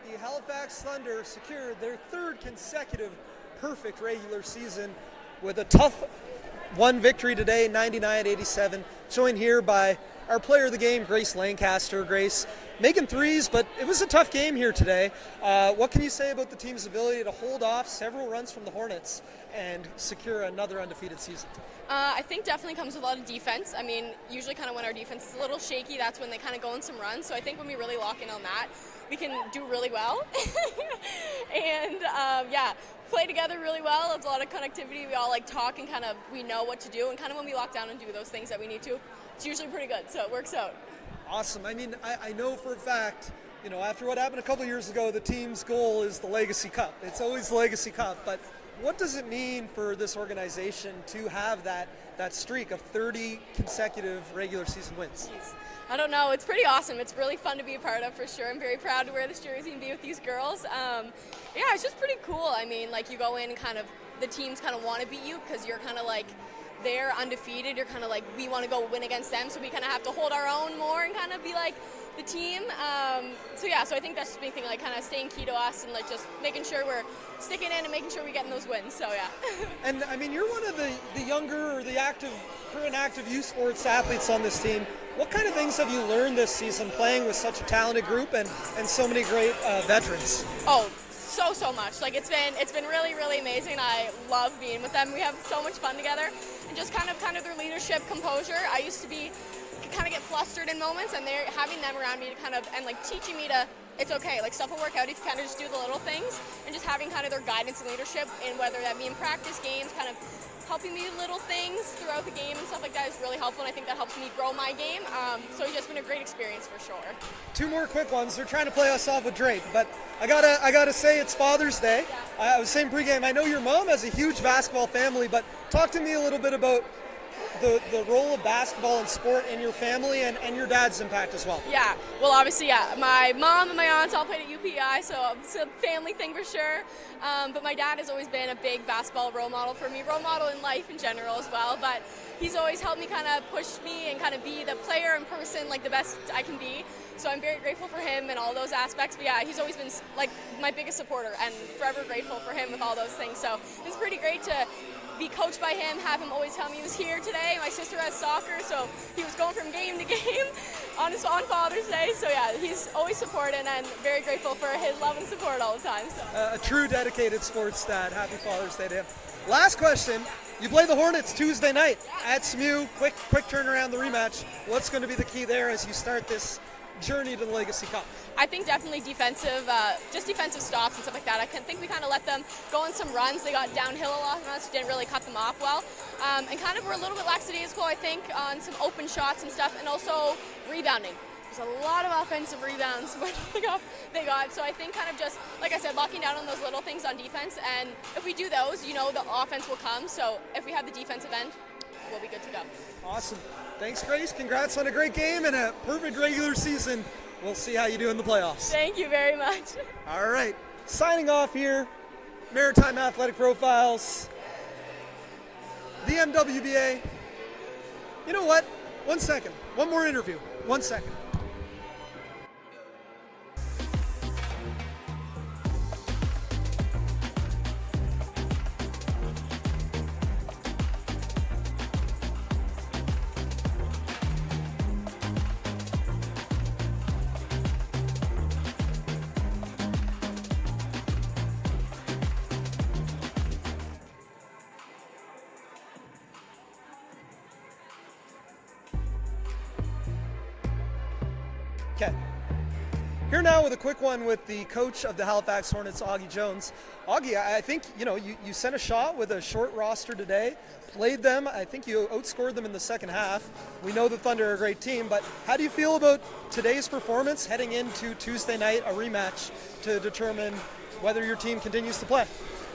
The Halifax Thunder secured their 3rd consecutive perfect regular season with a tough one victory today, 99-87. Joined here by our player of the game, Grace Lancaster. Grace, making threes, but it was a tough game here today. What can you say about the team's ability to hold off several runs from the Hornets and secure another undefeated season? I think definitely comes with a lot of defense. I mean, usually kind of when our defense is a little shaky, that's when they kind of go on some runs. So I think when we really lock in on that, we can do really well. And play together really well. It's a lot of connectivity. We all talk and we know what to do. And kind of when we lock down and do those things that we need to, it's usually pretty good. So it works out. Awesome. I mean, I know for a fact, after what happened a couple years ago, the team's goal is the Legacy Cup. It's always the Legacy Cup. But what does it mean for this organization to have that streak of 30 consecutive regular season wins? Jeez. I don't know. It's pretty awesome. It's really fun to be a part of, for sure. I'm very proud to wear this jersey and be with these girls. It's just pretty cool. I mean, you go in and kind of the teams kind of want to beat you because you're kind of like, they're undefeated. You're kind of like, we want to go win against them, so we kind of have to hold our own more and kind of be like the team. So I think that's the big thing, like kind of staying key to us and like just making sure we're sticking in and making sure we're getting those wins. So yeah. And I mean, you're one of the younger or the current active youth sports athletes on this team. What kind of things have you learned this season playing with such a talented group and so many great veterans? Oh, so much. Like it's been really, really amazing. I love being with them. We have so much fun together, and just kind of their leadership, composure. I used to be kind of get flustered in moments, and they're having them around me to and like teaching me to, it's okay, like stuff will work out if you kind of just do the little things, and just having kind of their guidance and leadership, and whether that be in practice games, kind of helping me with little things throughout the game and stuff like that is really helpful, and I think that helps me grow my game. So it's just been a great experience for sure. Two more quick ones. They're trying to play us off with Drake, but I gotta say it's Father's Day. Yeah. I was saying pregame, I know your mom has a huge basketball family, but talk to me a little bit about the role of basketball and sport in your family and your dad's impact as well. Yeah, well obviously, yeah, my mom and my aunts all played at UPI, so it's a family thing for sure. But my dad has always been a big basketball role model for me, role model in life in general as well, but he's always helped me kind of push me and kind of be the player and person like the best I can be. So I'm very grateful for him and all those aspects. But yeah, he's always been like my biggest supporter and forever grateful for him with all those things. So it's pretty great to be coached by him, have him always tell me he was here today. My sister has soccer, so he was going from game to game on Father's Day. So yeah, he's always supporting, and very grateful for his love and support all the time. So. A true dedicated sports dad. Happy Father's Day to him. Last question. You play the Hornets Tuesday night at SMU. Quick turnaround, the rematch. What's going to be the key there as you start this journey to the Legacy Cup? I think definitely defensive, just defensive stops and stuff like that. I think we kind of let them go on some runs. They got downhill a lot on us, didn't really cut them off well. And kind of were a little bit lackadaisical, I think, on some open shots and stuff, and also rebounding. There's a lot of offensive rebounds when they got. So I think kind of just, like I said, locking down on those little things on defense. And if we do those, you know, the offense will come. So if we have the defensive end, we'll be good to go. Awesome. Thanks, Grace. Congrats on a great game and a perfect regular season. We'll see how you do in the playoffs. Thank you very much. All right. Signing off here, Maritime Athletic Profiles, the MWBA. You know what? 1 second. One more interview. 1 second. Okay. Here now with a quick one with the coach of the Halifax Hornets, Augie Jones. Augie, I think you sent a shot with a short roster today, played them. I think you outscored them in the second half. We know the Thunder are a great team, but how do you feel about today's performance heading into Tuesday night, a rematch to determine whether your team continues to play?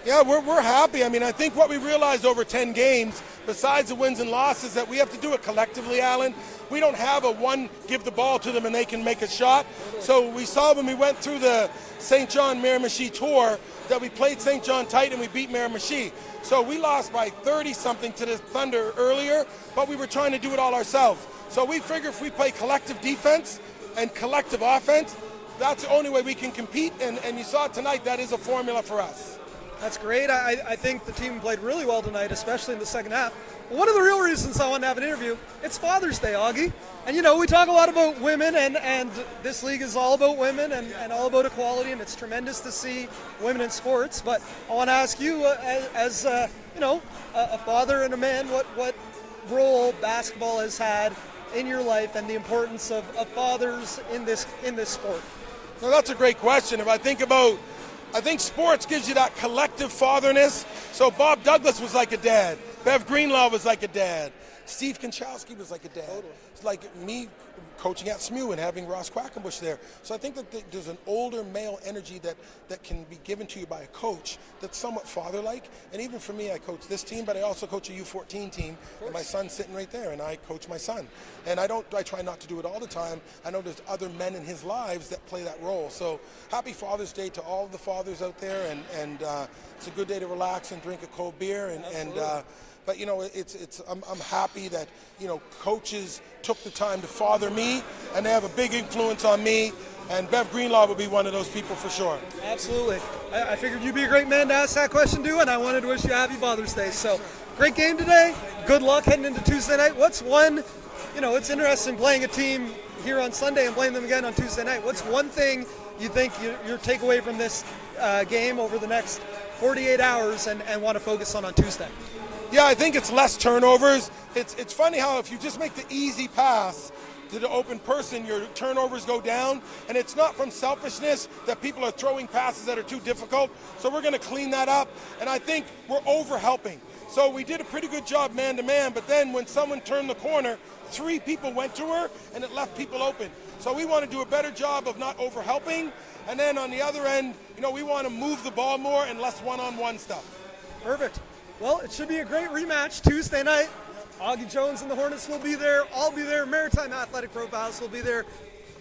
Yeah, we're happy. I mean, I think what we realized over 10 games, besides the wins and losses, that we have to do it collectively, Alan. We don't have a one, give the ball to them and they can make a shot. So we saw when we went through the St. John Miramichi tour that we played St. John tight and we beat Miramichi. So we lost by 30-something to the Thunder earlier, but we were trying to do it all ourselves. So we figure if we play collective defense and collective offense, that's the only way we can compete. And you saw tonight, that is a formula for us. That's great. I think the team played really well tonight, especially in the second half. But one of the real reasons I wanted to have an interview, it's Father's Day, Augie. And we talk a lot about women, and this league is all about women and all about equality, and it's tremendous to see women in sports. But I want to ask you, as a father and a man, what role basketball has had in your life and the importance of fathers in this sport? Well, that's a great question. If I think sports gives you that collective fatherness. So Bob Douglas was like a dad. Bev Greenlaw was like a dad. Steve Konchowski was like a dad. Totally. It's like me coaching at SMU and having Ross Quackenbush there. So I think that there's an older male energy that can be given to you by a coach that's somewhat father-like. And even for me, I coach this team, but I also coach a U14 team, and my son's sitting right there, and I coach my son. And I try not to do it all the time. I know there's other men in his lives that play that role. So happy Father's Day to all the fathers out there, and it's a good day to relax and drink a cold beer. But you know, I'm happy that, you know, coaches took the time to father me, and they have a big influence on me. And Bev Greenlaw will be one of those people for sure. Absolutely. I figured you'd be a great man to ask that question to, and I wanted to wish you a happy Father's Day. So, great game today. Good luck heading into Tuesday night. What's one, you know, it's interesting playing a team here on Sunday and playing them again on Tuesday night. What's one thing you think your takeaway from this game over the next 48 hours and want to focus on Tuesday? Yeah, I think it's less turnovers. It's funny how if you just make the easy pass to the open person, your turnovers go down, and it's not from selfishness that people are throwing passes that are too difficult. So we're going to clean that up, and I think we're over-helping. So we did a pretty good job man-to-man, but then when someone turned the corner, 3 people went to her, and it left people open. So we want to do a better job of not over-helping, and then on the other end, you know, we want to move the ball more and less one-on-one stuff. Perfect. Well, it should be a great rematch Tuesday night. Augie Jones and the Hornets will be there. I'll be there. Maritime Athletic Profiles will be there.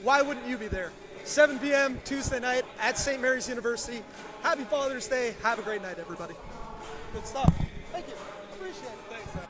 Why wouldn't you be there? 7 p.m. Tuesday night at St. Mary's University. Happy Father's Day. Have a great night, everybody. Good stuff. Thank you. Appreciate it. Thanks, man.